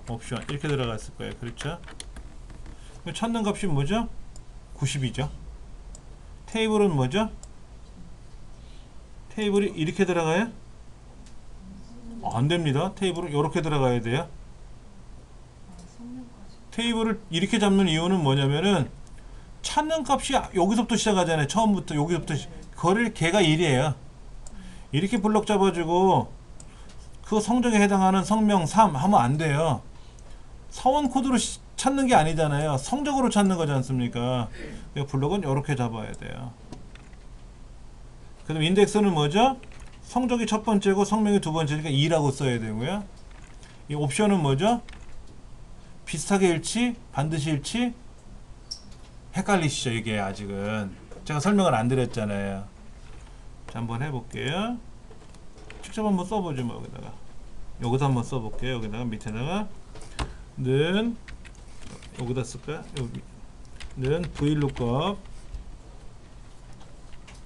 옵션 이렇게 들어갔을 거예요. 그렇죠? 찾는 값이 뭐죠? 90이죠. 테이블은 뭐죠? 테이블이 이렇게 들어가요? 안 됩니다. 테이블은 이렇게 들어가야 돼요. 테이블을 이렇게 잡는 이유는 뭐냐면은 찾는 값이 여기서부터 시작하잖아요. 처음부터 여기서부터 거를 걔가 1이에요. 이렇게 블록 잡아주고 그 성적에 해당하는 성명 3 하면 안 돼요. 사원 코드로 찾는 게 아니잖아요. 성적으로 찾는 거지 않습니까? 블록은 이렇게 잡아야 돼요. 그 다음 인덱스는 뭐죠? 성적이 첫 번째고 성명이 두 번째니까 2라고 써야 되고요. 이 옵션은 뭐죠? 비슷하게 일치, 반드시 일치. 헷갈리시죠? 이게 아직은 제가 설명을 안 드렸잖아요. 자, 한번 해볼게요. 직접 한번 써보죠. 뭐 여기다가 여기서 한번 써볼게요. 여기다가 밑에다가 는 여기다 쓸까요? 는 VLOOKUP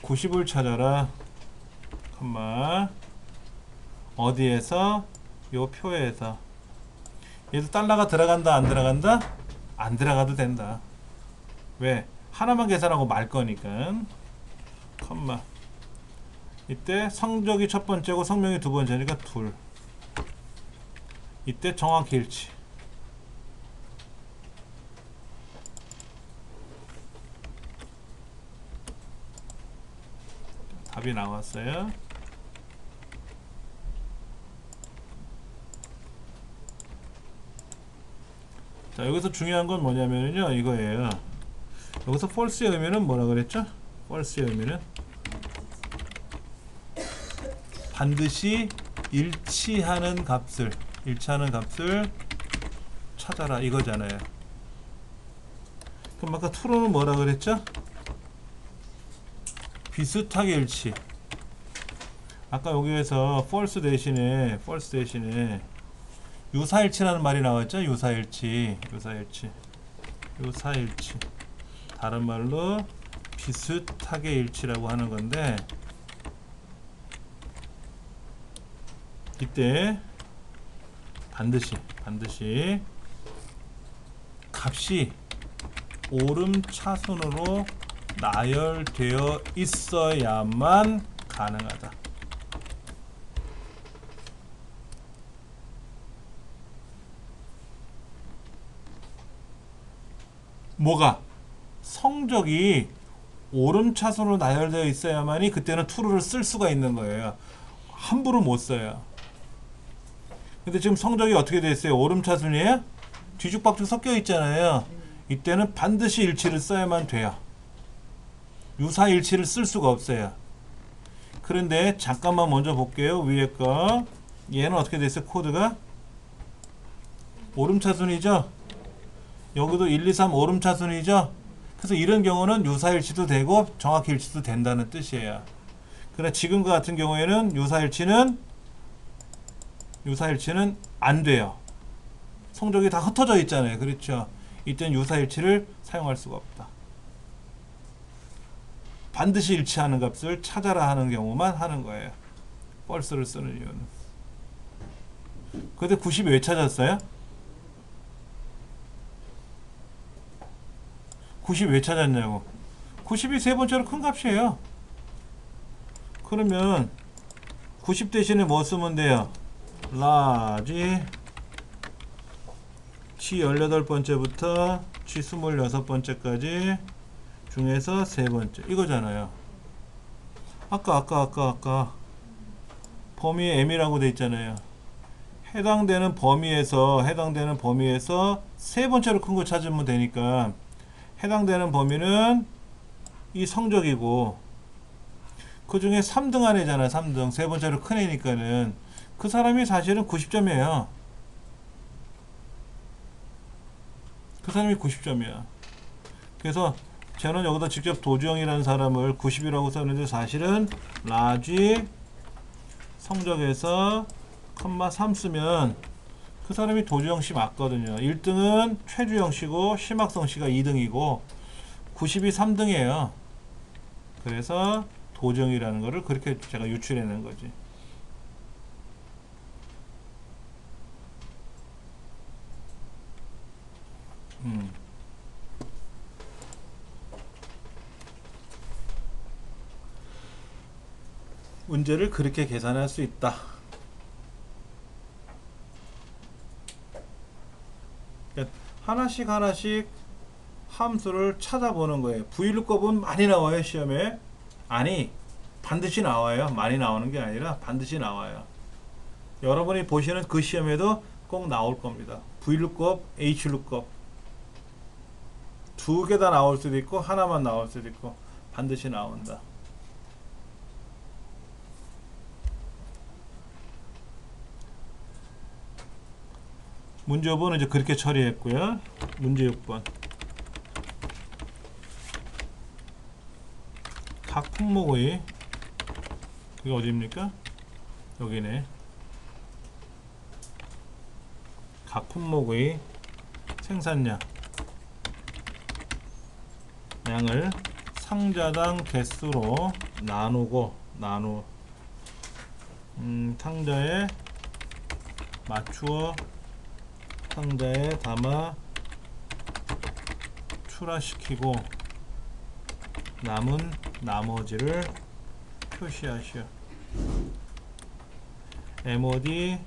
90을 찾아라 컴마 어디에서? 요 표에서. 얘도 달러가 들어간다 안 들어간다? 안 들어가도 된다. 왜? 하나만 계산하고 말 거니까. 컴마 이때 성적이 첫 번째고 성명이 두 번째니까 둘. 이때 정확히 일치. 답이 나왔어요. 자, 여기서 중요한 건 뭐냐면요, 이거예요. 여기서 false의 의미는 뭐라 그랬죠? false의 의미는 반드시 일치하는 값을 찾아라 이거잖아요. 그럼 아까 true는 뭐라 그랬죠? 비슷하게 일치. 아까 여기에서 false 대신에 유사일치라는 말이 나왔죠? 유사일치. 다른 말로 비슷하게 일치라고 하는 건데, 이때 반드시 값이 오름차순으로 나열되어 있어야만 가능하다. 뭐가? 성적이 오름차순으로 나열되어 있어야만이 그때는 true를 쓸 수가 있는 거예요. 함부로 못 써요. 근데 지금 성적이 어떻게 됐어요? 오름차순이에요? 뒤죽박죽 섞여 있잖아요. 이때는 반드시 일치를 써야만 돼요. 유사일치를 쓸 수가 없어요. 그런데 잠깐만 먼저 볼게요. 위에 거 얘는 어떻게 됐어요? 코드가 오름차순이죠. 여기도 1, 2, 3 오름차순이죠. 그래서 이런 경우는 유사일치도 되고 정확히 일치도 된다는 뜻이에요. 그러나 지금과 같은 경우에는 유사일치는 안 돼요. 성적이 다 흩어져 있잖아요. 그렇죠. 이때는 유사일치를 사용할 수가 없다. 반드시 일치하는 값을 찾아라 하는 경우만 하는 거예요. 펄스를 쓰는 이유는. 근데 90이 왜 찾았어요? 90이 왜 찾았냐고. 90이 세 번째로 큰 값이에요. 그러면 90 대신에 뭐 쓰면 돼요? 라지 G 18번째부터 G 26번째까지 중에서 세 번째 이거잖아요. 아까 범위에 M이라고 돼 있잖아요. 해당되는 범위에서 세 번째로 큰 거 찾으면 되니까 해당되는 범위는 이 성적이고 그 중에 3등 안에잖아. 3등 세 번째로 큰 애니까는 그 사람이 사실은 90점이에요. 그 사람이 90점이야. 그래서 저는 여기다 직접 도주영이라는 사람을 90이라고 썼는데 사실은 라지 성적에서 컴마 3 쓰면 그 사람이 도주영 씨 맞거든요. 1등은 최주영 씨고 심학성 씨가 2등이고 90이 3등이에요. 그래서 도주영이라는 거를 그렇게 제가 유출해낸 거지. 문제를 그렇게 계산할 수 있다. 하나씩 함수를 찾아보는 거예요. VLOOKUP은 많이 나와요. 시험에. 아니 반드시 나와요. 많이 나오는 게 아니라 반드시 나와요. 여러분이 보시는 그 시험에도 꼭 나올 겁니다. VLOOKUP, HLOOKUP 두 개 다 나올 수도 있고 하나만 나올 수도 있고 반드시 나온다. 문제 5번은 이제 그렇게 처리했고요. 문제 6번. 각 품목의 그게 어디입니까? 여기네. 각 품목의 생산량 양을 상자당 개수로 나누고 상자에 맞추어 상자에 담아 출하시키고 남은 나머지를 표시하시오. MOD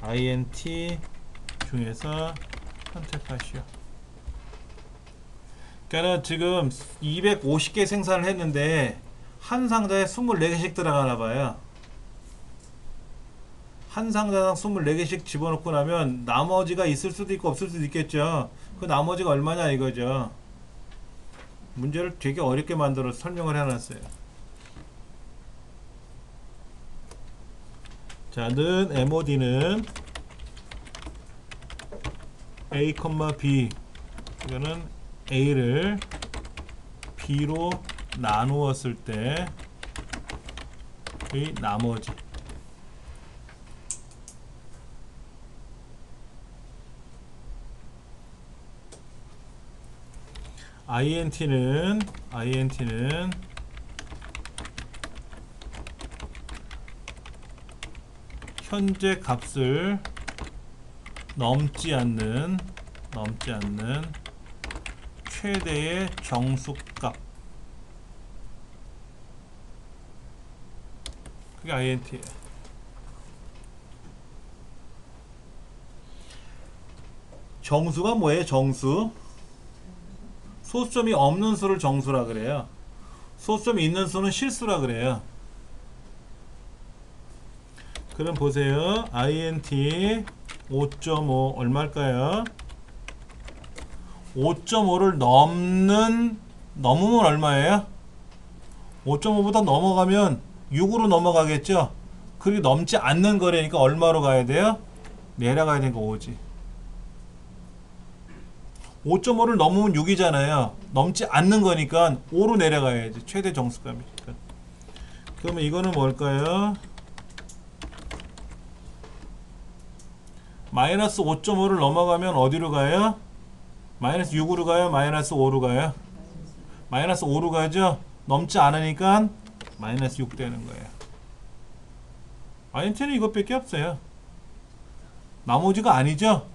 INT 중에서 선택하시오. 그러니까 지금 250개 생산을 했는데 한 상자에 24개씩 들어가나 봐요. 한 상자당 24개씩 집어넣고 나면 나머지가 있을 수도 있고 없을 수도 있겠죠. 그 나머지가 얼마냐 이거죠. 문제를 되게 어렵게 만들어서 설명을 해놨어요. 자, 는 MOD는 A, B 이거는 A를 B로 나누었을 때의 나머지 INT는 현재 값을 넘지 않는 최대의 정수값. 그게 INT예요. 정수가 뭐예요? 정수. 소수점이 없는 수를 정수라 그래요. 소수점이 있는 수는 실수라 그래요. 그럼 보세요. INT 5.5 얼마일까요? 5.5를 넘으면 얼마예요? 5.5보다 넘어가면 6으로 넘어가겠죠? 그게 넘지 않는 거래니까 얼마로 가야 돼요? 내려가야 되는 거 5지. 5.5를 넘으면 6이잖아요. 넘지 않는 거니까 5로 내려가야지. 최대 정수값이니까. 그러면 이거는 뭘까요? 마이너스 5.5를 넘어가면 어디로 가요? 마이너스 6으로 가요? 마이너스 5로 가요? 마이너스 5로 가죠? 넘지 않으니까 마이너스 6 되는 거예요. INT는 이것밖에 없어요. 나머지가 아니죠?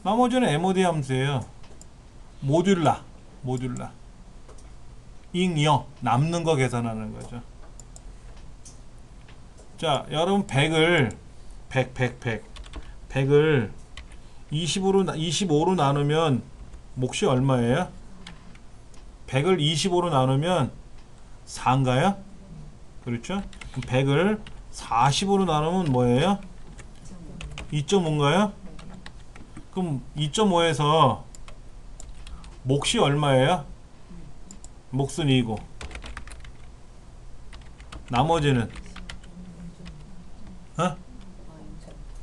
나머지는 MOD 함수예요. 모듈라. 잉여. 남는 거 계산하는 거죠. 자, 여러분 100을 100을 25로 나누면 몫이 얼마예요? 100을 25로 나누면 4인가요? 그렇죠? 그럼 100을 40으로 나누면 뭐예요? 2.5인가요? 그럼 2.5에서 몫이 얼마예요? 몫은 2고 나머지는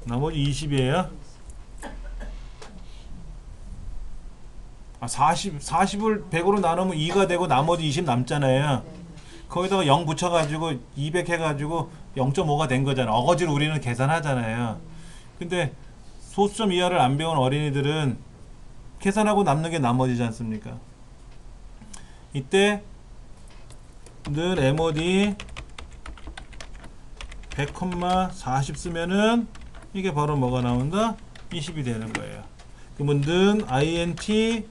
나머지 20이에요? 40을 100으로 나누면 2가 되고 나머지 20 남잖아요. 거기다가 0 붙여가지고 200 해가지고 0.5가 된 거잖아. 어거지로 우리는 계산하잖아요. 근데 소수점 이하를 안 배운 어린이들은 계산하고 남는 게 나머지지 않습니까? 이때 늘 MOD 100,40 쓰면은 이게 바로 뭐가 나온다? 20이 되는 거예요. 그러면 는 INT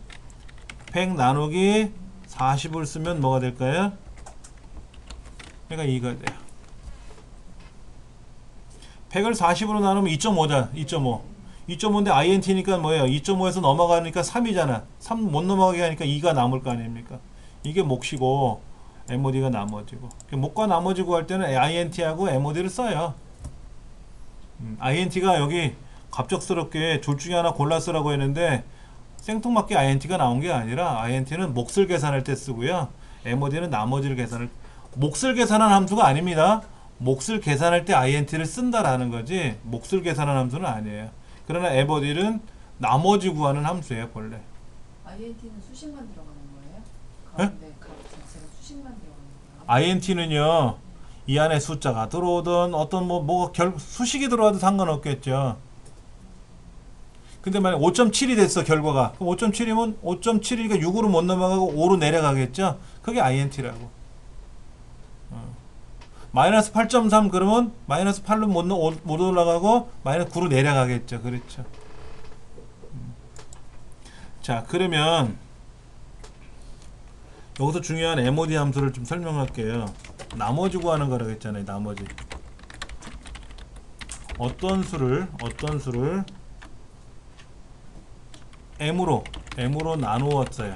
100 나누기 40을 쓰면 뭐가 될까요? 얘가 2가 돼요. 100을 40으로 나누면 2.5잖아. 2.5인데 INT니까 뭐예요? 2.5에서 넘어가니까 3이잖아. 3 못 넘어가게 하니까 2가 남을 거 아닙니까? 이게 몫이고 MOD가 나머지고. 몫과 나머지 구할 때는 INT하고 MOD를 써요. INT가 여기 갑작스럽게 둘 중에 하나 골라 쓰라고 했는데 생뚱맞게 INT가 나온 게 아니라 INT는 몫을 계산할 때 쓰고요. MOD는 나머지를 계산을. 몫을 계산한 함수가 아닙니다. 몫을 계산할 때 INT를 쓴다라는 거지 몫을 계산한 함수는 아니에요. 그러나 MOD는 나머지 구하는 함수예요. 본래 INT는 수식만 들어가는 거예요? 가운데 값 자체가 수식만 들어가는 거예요? INT는요 이 안에 숫자가 들어오든 어떤 수식이 들어와도 상관없겠죠. 근데 만약 5.7이 됐어 결과가. 그럼 5.7이면 5.7이니까 6으로 못 넘어가고 5로 내려가겠죠. 그게 INT라고. 마이너스 8.3 그러면 마이너스 8로 못 올라가고 마이너스 9로 내려가겠죠. 그렇죠. 자, 그러면 여기서 중요한 MOD 함수를 좀 설명할게요. 나머지 구하는 거라고 했잖아요. 나머지. 어떤 수를 M으로 나누었어요.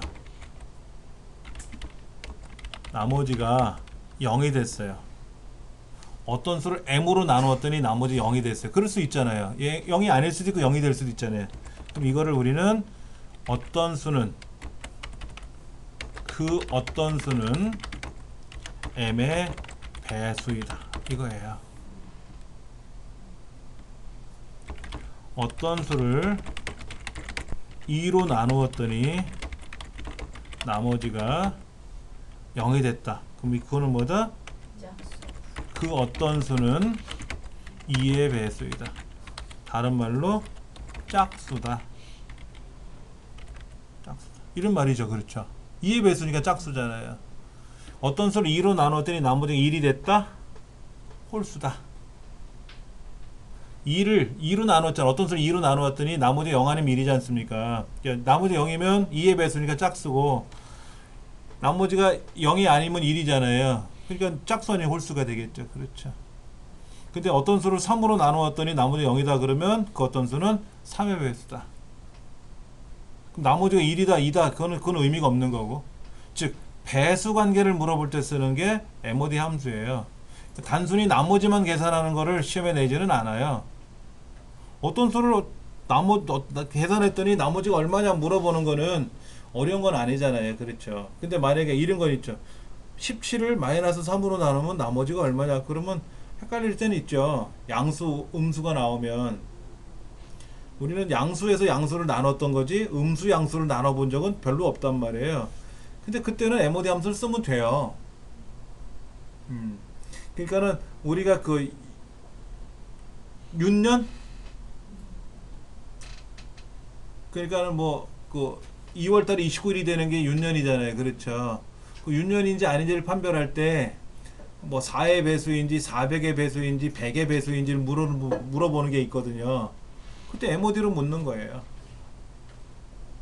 나머지가 0이 됐어요. 어떤 수를 M으로 나누었더니 나머지 0이 됐어요. 그럴 수 있잖아요. 0이 아닐 수도 있고 0이 될 수도 있잖아요. 그럼 이거를 우리는 어떤 수는 M의 배수이다. 이거예요. 어떤 수를 2로 나누었더니 나머지가 0이 됐다. 그럼 그거는 뭐다? 그 어떤 수는 2의 배수이다. 다른 말로 짝수다. 이런 말이죠. 그렇죠. 2의 배수니까 짝수잖아요. 어떤 수를 2로 나눴더니 나머지가 1이 됐다? 홀수다. 2로 나눴잖아. 어떤 수를 2로 나누었더니 나머지 0 아니면 1이지 않습니까? 나머지 0이면 2의 배수니까 짝수고 나머지가 0이 아니면 1이잖아요. 그러니까 짝수 아닌 홀수가 되겠죠. 그렇죠. 근데 어떤 수를 3으로 나누었더니 나머지 0이다 그러면 그 어떤 수는 3의 배수다. 그럼 나머지가 1이다 2다 그건 의미가 없는 거고. 즉 배수 관계를 물어볼 때 쓰는 게 MOD 함수예요. 단순히 나머지만 계산하는 거를 시험에 내지는 않아요. 어떤 수를 계산했더니 나머지가 얼마냐 물어보는 거는 어려운 건 아니잖아요. 그렇죠. 근데 만약에 이런 거 있죠. 17을 마이너스 3으로 나누면 나머지가 얼마냐 그러면 헷갈릴 때는 있죠. 양수 음수가 나오면 우리는 양수에서 양수를 나눴던 거지 음수 양수를 나눠 본 적은 별로 없단 말이에요. 근데 그때는 MOD 함수를 쓰면 돼요. 그러니까는 우리가 그 윤년, 그러니까는 뭐 그 2월달에 29일이 되는 게 윤년이잖아요. 그렇죠. 그 윤년인지 아닌지를 판별할 때 뭐 4의 배수인지 400의 배수인지 100의 배수인지를 물어보는 게 있거든요. 그때 MOD로 묻는 거예요.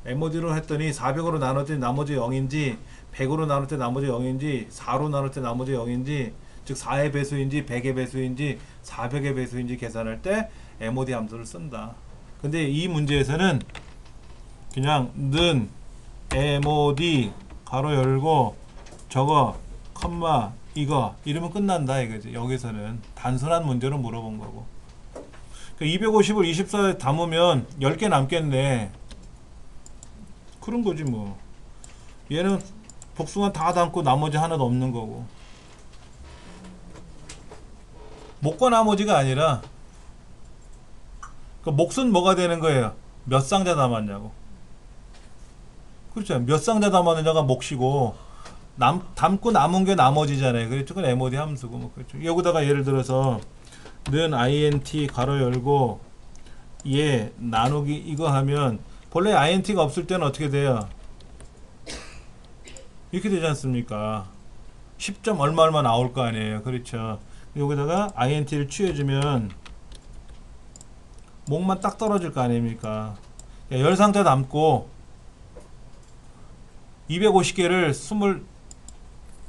MOD로 했더니 400으로 나눴더니 나머지 0인지 100으로 나눌 때 나머지 0인지 4로 나눌 때 나머지 0인지 즉 4의 배수인지 100의 배수인지 400의 배수인지 계산할 때 MOD 함수를 쓴다. 근데 이 문제에서는 그냥 는 MOD 가로 열고 저거 컴마 이거 이러면 끝난다 이거지. 여기서는 단순한 문제로 물어본 거고. 250을 24에 담으면 10개 남겠네. 그런 거지 뭐. 얘는 복숭아 다 담고 나머지 하나도 없는 거고. 목과 나머지가 아니라 그 몫은 뭐가 되는 거예요? 몇 상자 담았냐고. 그렇죠. 몇 상자 담았느냐가 몫이고 담고 남은 게 나머지잖아요. 그렇죠. 그건 MOD 함수고 뭐 그렇죠. 여기다가 예를 들어서 는 int 가로 열고 얘 나누기 이거 하면 본래 int가 없을 때는 어떻게 돼요? 이렇게 되지 않습니까? 10점 얼마 얼마 나올 거 아니에요. 그렇죠. 여기다가 int를 취해주면 목만 딱 떨어질 거 아닙니까? 10상자 담고 250개를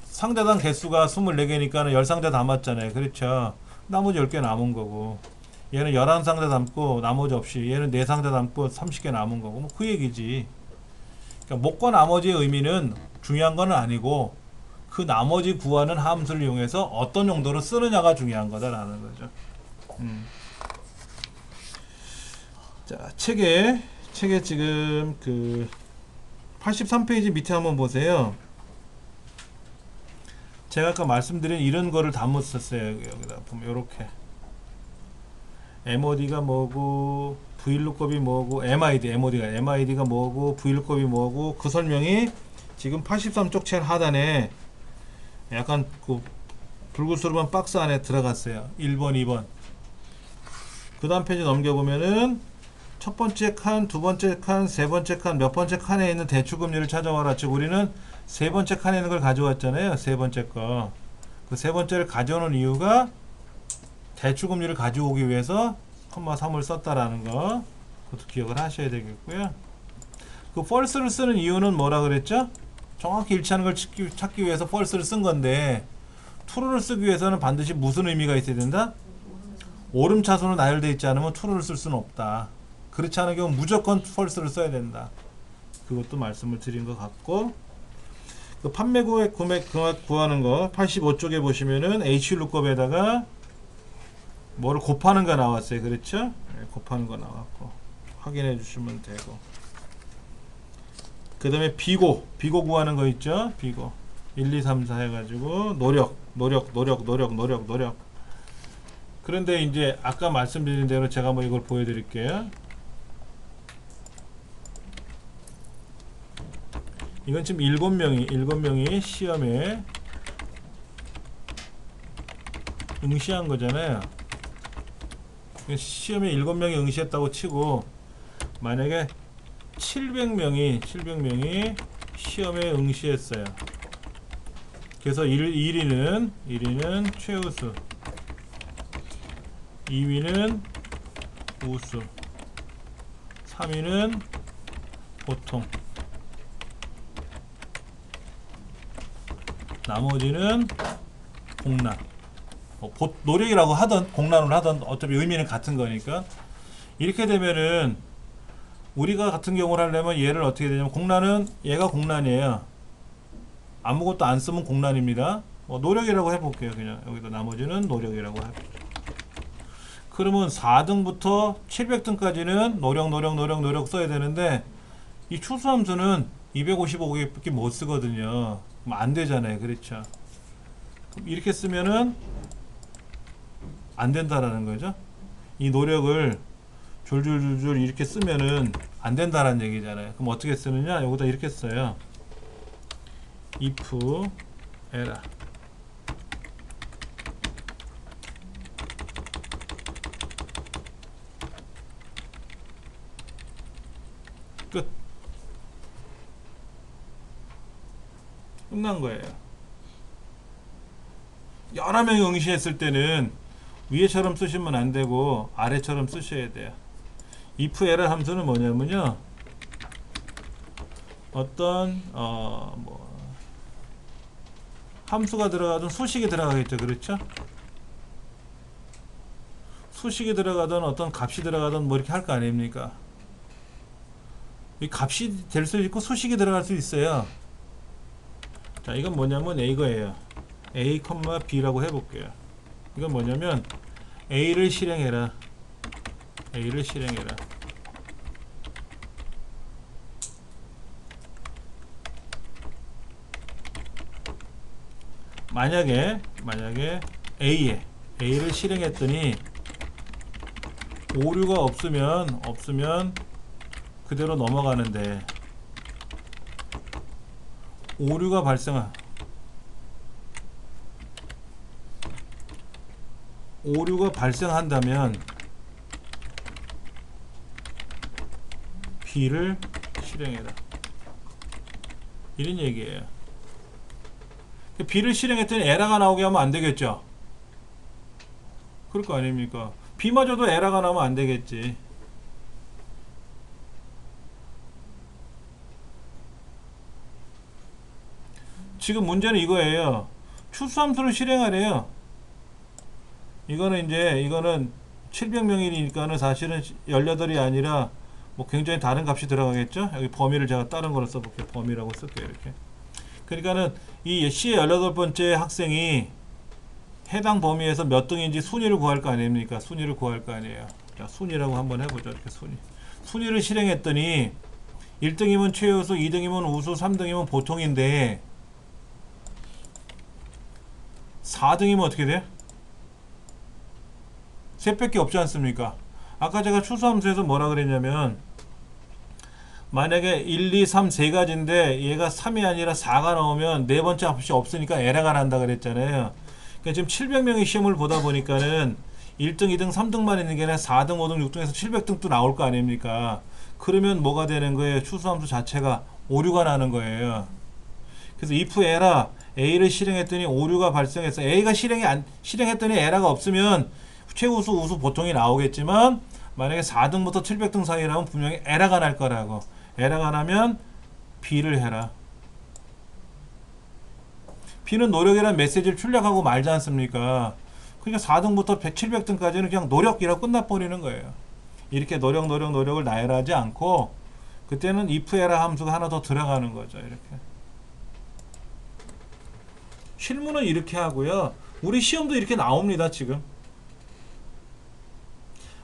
상자당 개수가 24개니까 10상자 담았잖아요. 그렇죠. 나머지 10개 남은 거고, 얘는 11상자 담고 나머지 없이, 얘는 4상자 담고 30개 남은 거고, 뭐 그 얘기지. 그러니까 목과 나머지의 의미는 중요한 건 아니고 그 나머지 구하는 함수를 이용해서 어떤 용도로 쓰느냐가 중요한 거다라는 거죠. 자, 책에 지금 그 83페이지 밑에 한번 보세요. 제가 아까 말씀드린 이런 거를 다 못 썼어요. 여기다 보면 요렇게 MOD가 뭐고 VLOOKUP이 뭐고 MID가 뭐고 VLOOKUP이 뭐고 그 설명이 지금 83쪽 책 하단에 약간 그 붉은수르만 박스 안에 들어갔어요. 1번, 2번. 그 다음 페이지 넘겨보면은 첫 번째 칸, 두 번째 칸, 세 번째 칸, 몇 번째 칸에 있는 대출금리를 찾아와라. 즉 우리는 세 번째 칸에 있는 걸 가져왔잖아요. 세 번째 거. 그 세 번째를 가져오는 이유가 대출금리를 가져오기 위해서 0.3을 썼다라는 거. 그것도 기억을 하셔야 되겠고요. 그 false를 쓰는 이유는 뭐라 그랬죠? 정확히 일치하는 걸 찾기 위해서 false를 쓴 건데 true를 쓰기 위해서는 반드시 무슨 의미가 있어야 된다? 오름차순으로 나열되어 있지 않으면 true를 쓸 수는 없다. 그렇지 않은 경우는 무조건 false를 써야 된다. 그것도 말씀을 드린 것 같고, 그 판매고액 금액 구하는 거 85쪽에 보시면은 HLOOKUP에다가 뭐를 곱하는 거 나왔어요. 그렇죠? 네, 곱하는 거 나왔고 확인해 주시면 되고, 그 다음에 비고 구하는 거 있죠? 비고 1, 2, 3, 4 해가지고 노력. 그런데 이제 아까 말씀드린 대로 제가 한번 이걸 보여드릴게요. 이건 지금 7명이 시험에 응시한 거잖아요. 시험에 7명이 응시했다고 치고 만약에 700명이 시험에 응시했어요. 그래서 1위는 최우수, 2위는 우수, 3위는 보통, 나머지는 공란. 노력이라고 하던 공란으로 하던 어차피 의미는 같은 거니까. 이렇게 되면은 우리가 같은 경우를 하려면 얘를 어떻게 되냐면, 공란은 얘가 공란이에요. 아무것도 안 쓰면 공란입니다. 노력이라고 해볼게요. 그냥 여기다 나머지는 노력이라고 해볼게요. 그러면 4등부터 700등까지는 노력 써야 되는데 이 추수함수는 255개밖에 못 쓰거든요. 그럼 안 되잖아요. 그렇죠? 이렇게 쓰면은 안 된다라는 거죠. 이 노력을 졸졸졸졸 이렇게 쓰면은 안 된다라는 얘기잖아요. 그럼 어떻게 쓰느냐? 여기다 이렇게 써요. if 에라 끝. 끝난 거예요. 여러 명이 응시했을 때는 위에처럼 쓰시면 안 되고 아래처럼 쓰셔야 돼요. if 에라 함수는 뭐냐면요, 어떤 뭐 함수가 들어가든 수식이 들어가겠죠. 그렇죠? 수식이 들어가든 어떤 값이 들어가든 뭐 이렇게 할 거 아닙니까? 이 값이 될 수 있고 수식이 들어갈 수 있어요. 자, 이건 뭐냐면 이거예요. a, b라고 해볼게요. 이건 뭐냐면 a를 실행해라. a를 실행해라. 만약에 a를 실행했더니 오류가 없으면 그대로 넘어가는데, 오류가 발생한다면 b를 실행해라, 이런 얘기예요. b를 실행했더니 에러가 나오게 하면 안 되겠죠. 그럴 거 아닙니까? b마저도 에러가 나오면 안 되겠지. 지금 문제는 이거예요. 추수함수를 실행하래요. 이거는 700명이니까는 사실은 18이 아니라 뭐 굉장히 다른 값이 들어가겠죠. 여기 범위를 제가 다른 거로 써볼게요. 범위라고 쓸게요. 이렇게. 그러니까는 이 C의 18번째 학생이 해당 범위에서 몇 등인지 순위를 구할 거 아닙니까? 순위를 구할 거 아니에요. 자, 순위라고 한번 해보죠. 이렇게 순위를 실행했더니 1등이면 최우수, 2등이면 우수, 3등이면 보통인데 4등이면 어떻게 돼요? 셋밖에 없지 않습니까? 아까 제가 추수함수에서 뭐라 그랬냐면, 만약에 1, 2, 3 세 가지인데 얘가 3이 아니라 4가 나오면 네 번째 값이 없으니까 에러가 난다 그랬잖아요. 그러니까 지금 700명의 시험을 보다 보니까는 1등, 2등, 3등만 있는 게 아니라 4등, 5등, 6등에서 700등도 나올 거 아닙니까? 그러면 뭐가 되는 거예요? 추수함수 자체가 오류가 나는 거예요. 그래서 if 에라 a를 실행했더니 오류가 발생해서 a가 실행했더니 에러가 없으면 최우수, 우수, 보통이 나오겠지만, 만약에 4등부터 700등 사이라면 분명히 에러가 날 거라고. 에러가 나면 b를 해라. b는 노력이라는 메시지를 출력하고 말지 않습니까? 그러니까 4등부터 700등까지는 그냥 노력이라고 끝나버리는 거예요. 이렇게 노력을 나열하지 않고 그때는 if 에라 함수가 하나 더 들어가는 거죠. 이렇게. 실무는 이렇게 하고요. 우리 시험도 이렇게 나옵니다. 지금.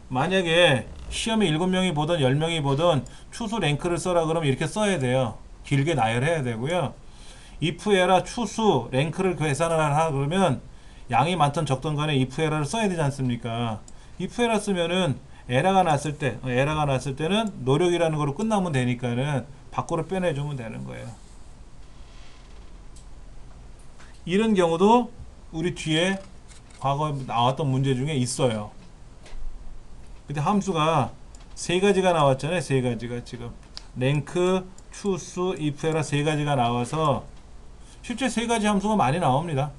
만약에 시험에 7명이 보든 10명이 보든 추수 랭크를 써라 그러면 이렇게 써야 돼요. 길게 나열해야 되고요. if 에라 추수 랭크를 계산을 하라 그러면 양이 많든 적든 간에 if 에라를 써야 되지 않습니까? if 에라 쓰면은 에러가 났을 때는 노력이라는 거로 끝나면 되니까는 밖으로 빼내주면 되는 거예요. 이런 경우도 우리 뒤에 과거에 나왔던 문제 중에 있어요. 근데 함수가 세 가지가 나왔잖아요. 세 가지가 지금 랭크, 추수, if 에라 세 가지가 나와서 실제 세 가지 함수가 많이 나옵니다.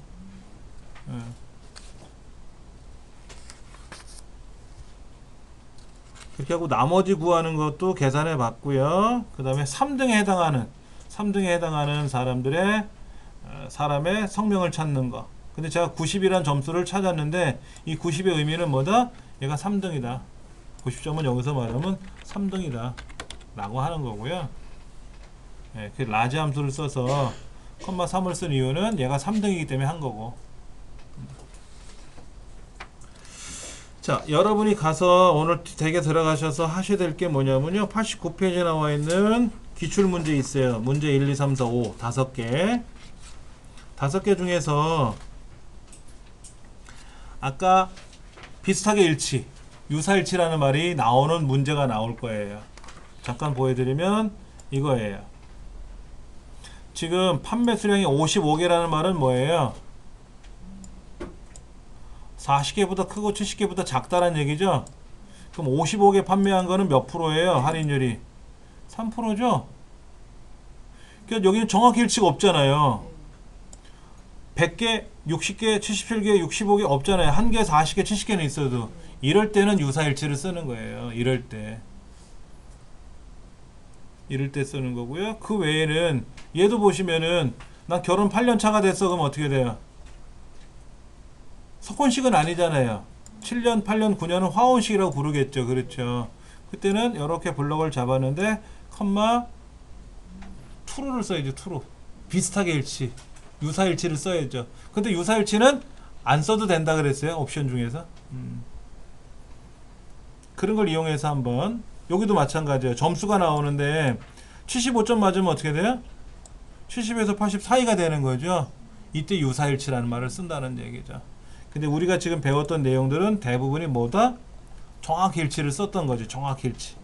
그렇게 하고 나머지 구하는 것도 계산해 봤고요. 그 다음에 3등에 해당하는 사람의 성명을 찾는 거. 근데 제가 90이란 점수를 찾았는데 이 90의 의미는 뭐다? 얘가 3등이다. 90점은 여기서 말하면 3등이다 라고 하는 거고요. 예, 그 라지 함수를 써서 컴마 3을 쓴 이유는 얘가 3등이기 때문에 한 거고. 자, 여러분이 가서 오늘 댁에 들어가셔서 하셔야 될 게 뭐냐면요, 89페이지에 나와 있는 기출문제 있어요. 문제 1, 2, 3, 4, 5 5개. 5개 중에서 아까 비슷하게 일치, 유사일치라는 말이 나오는 문제가 나올 거예요. 잠깐 보여드리면 이거예요. 지금 판매 수량이 55개라는 말은 뭐예요? 40개보다 크고 70개보다 작다는 얘기죠. 그럼 55개 판매한 거는 몇 프로예요? 할인율이 3%죠. 그러니까 여기는 정확히 일치가 없잖아요. 100개, 60개, 77개, 65개 없잖아요. 1개, 40개, 70개는 있어도. 이럴 때는 유사일치를 쓰는 거예요. 이럴 때 쓰는 거고요. 그 외에는 얘도 보시면은 난 결혼 8년 차가 됐어. 그럼 어떻게 돼요? 석혼식은 아니잖아요. 7년, 8년, 9년은 화혼식이라고 부르겠죠. 그렇죠. 그때는 이렇게 블럭을 잡았는데 컴마 true를 써야죠. true. 비슷하게 일치. 유사일치를 써야죠. 근데 유사일치는 안 써도 된다 그랬어요. 옵션 중에서. 그런 걸 이용해서 한번 여기도 마찬가지예요. 점수가 나오는데 75점 맞으면 어떻게 돼요? 70에서 80 사이가 되는 거죠. 이때 유사일치라는 말을 쓴다는 얘기죠. 근데 우리가 지금 배웠던 내용들은 대부분이 뭐다? 정확히 일치를 썼던 거죠. 정확히 일치.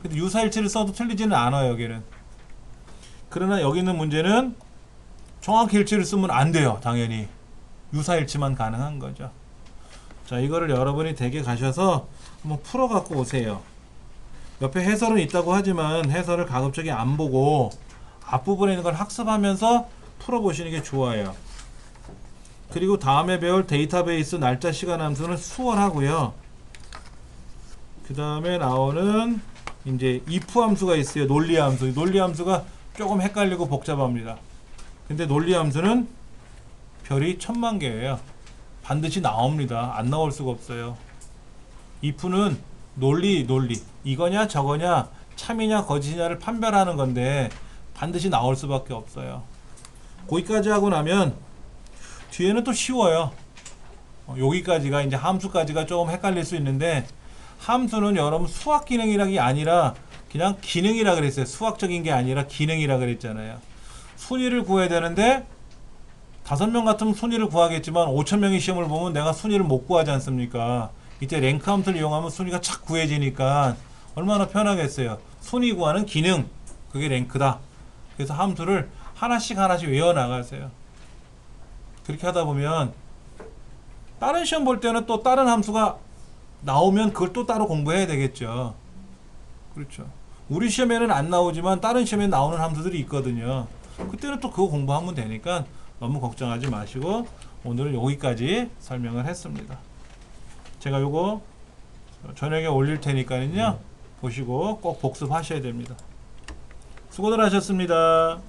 근데 유사일치를 써도 틀리지는 않아요. 여기는. 그러나 여기 있는 문제는 정확히 일치를 쓰면 안 돼요. 당연히. 유사일치만 가능한 거죠. 자, 이거를 여러분이 댁에 가셔서 한번 풀어 갖고 오세요. 옆에 해설은 있다고 하지만 해설을 가급적이 안 보고 앞부분에 있는 걸 학습하면서 풀어보시는 게 좋아요. 그리고 다음에 배울 데이터베이스 날짜 시간 함수는 수월하고요. 그 다음에 나오는 이제 if 함수가 있어요. 논리 함수. 논리 함수가 조금 헷갈리고 복잡합니다. 근데 논리 함수는 별이 1000만 개예요. 반드시 나옵니다. 안 나올 수가 없어요. if는 논리 이거냐 저거냐 참이냐 거짓이냐를 판별하는 건데 반드시 나올 수밖에 없어요. 거기까지 하고 나면 뒤에는 또 쉬워요. 여기까지가 이제 함수까지가 조금 헷갈릴 수 있는데 함수는 여러분 수학 기능이라기 아니라 그냥 기능이라 그랬어요. 수학적인 게 아니라 기능이라 그랬잖아요. 순위를 구해야 되는데 5명 같으면 순위를 구하겠지만 5,000명의 시험을 보면 내가 순위를 못 구하지 않습니까? 이때 랭크 함수를 이용하면 순위가 착 구해지니까 얼마나 편하겠어요. 순위 구하는 기능, 그게 랭크다. 그래서 함수를 하나씩 외워나가세요. 그렇게 하다 보면 다른 시험 볼 때는 또 다른 함수가 나오면 그걸 또 따로 공부해야 되겠죠. 그렇죠. 우리 시험에는 안 나오지만 다른 시험에 나오는 함수들이 있거든요. 그때는 또 그거 공부하면 되니까 너무 걱정하지 마시고 오늘은 여기까지 설명을 했습니다. 제가 요거 저녁에 올릴 테니까는요 보시고 꼭 복습하셔야 됩니다. 수고들 하셨습니다.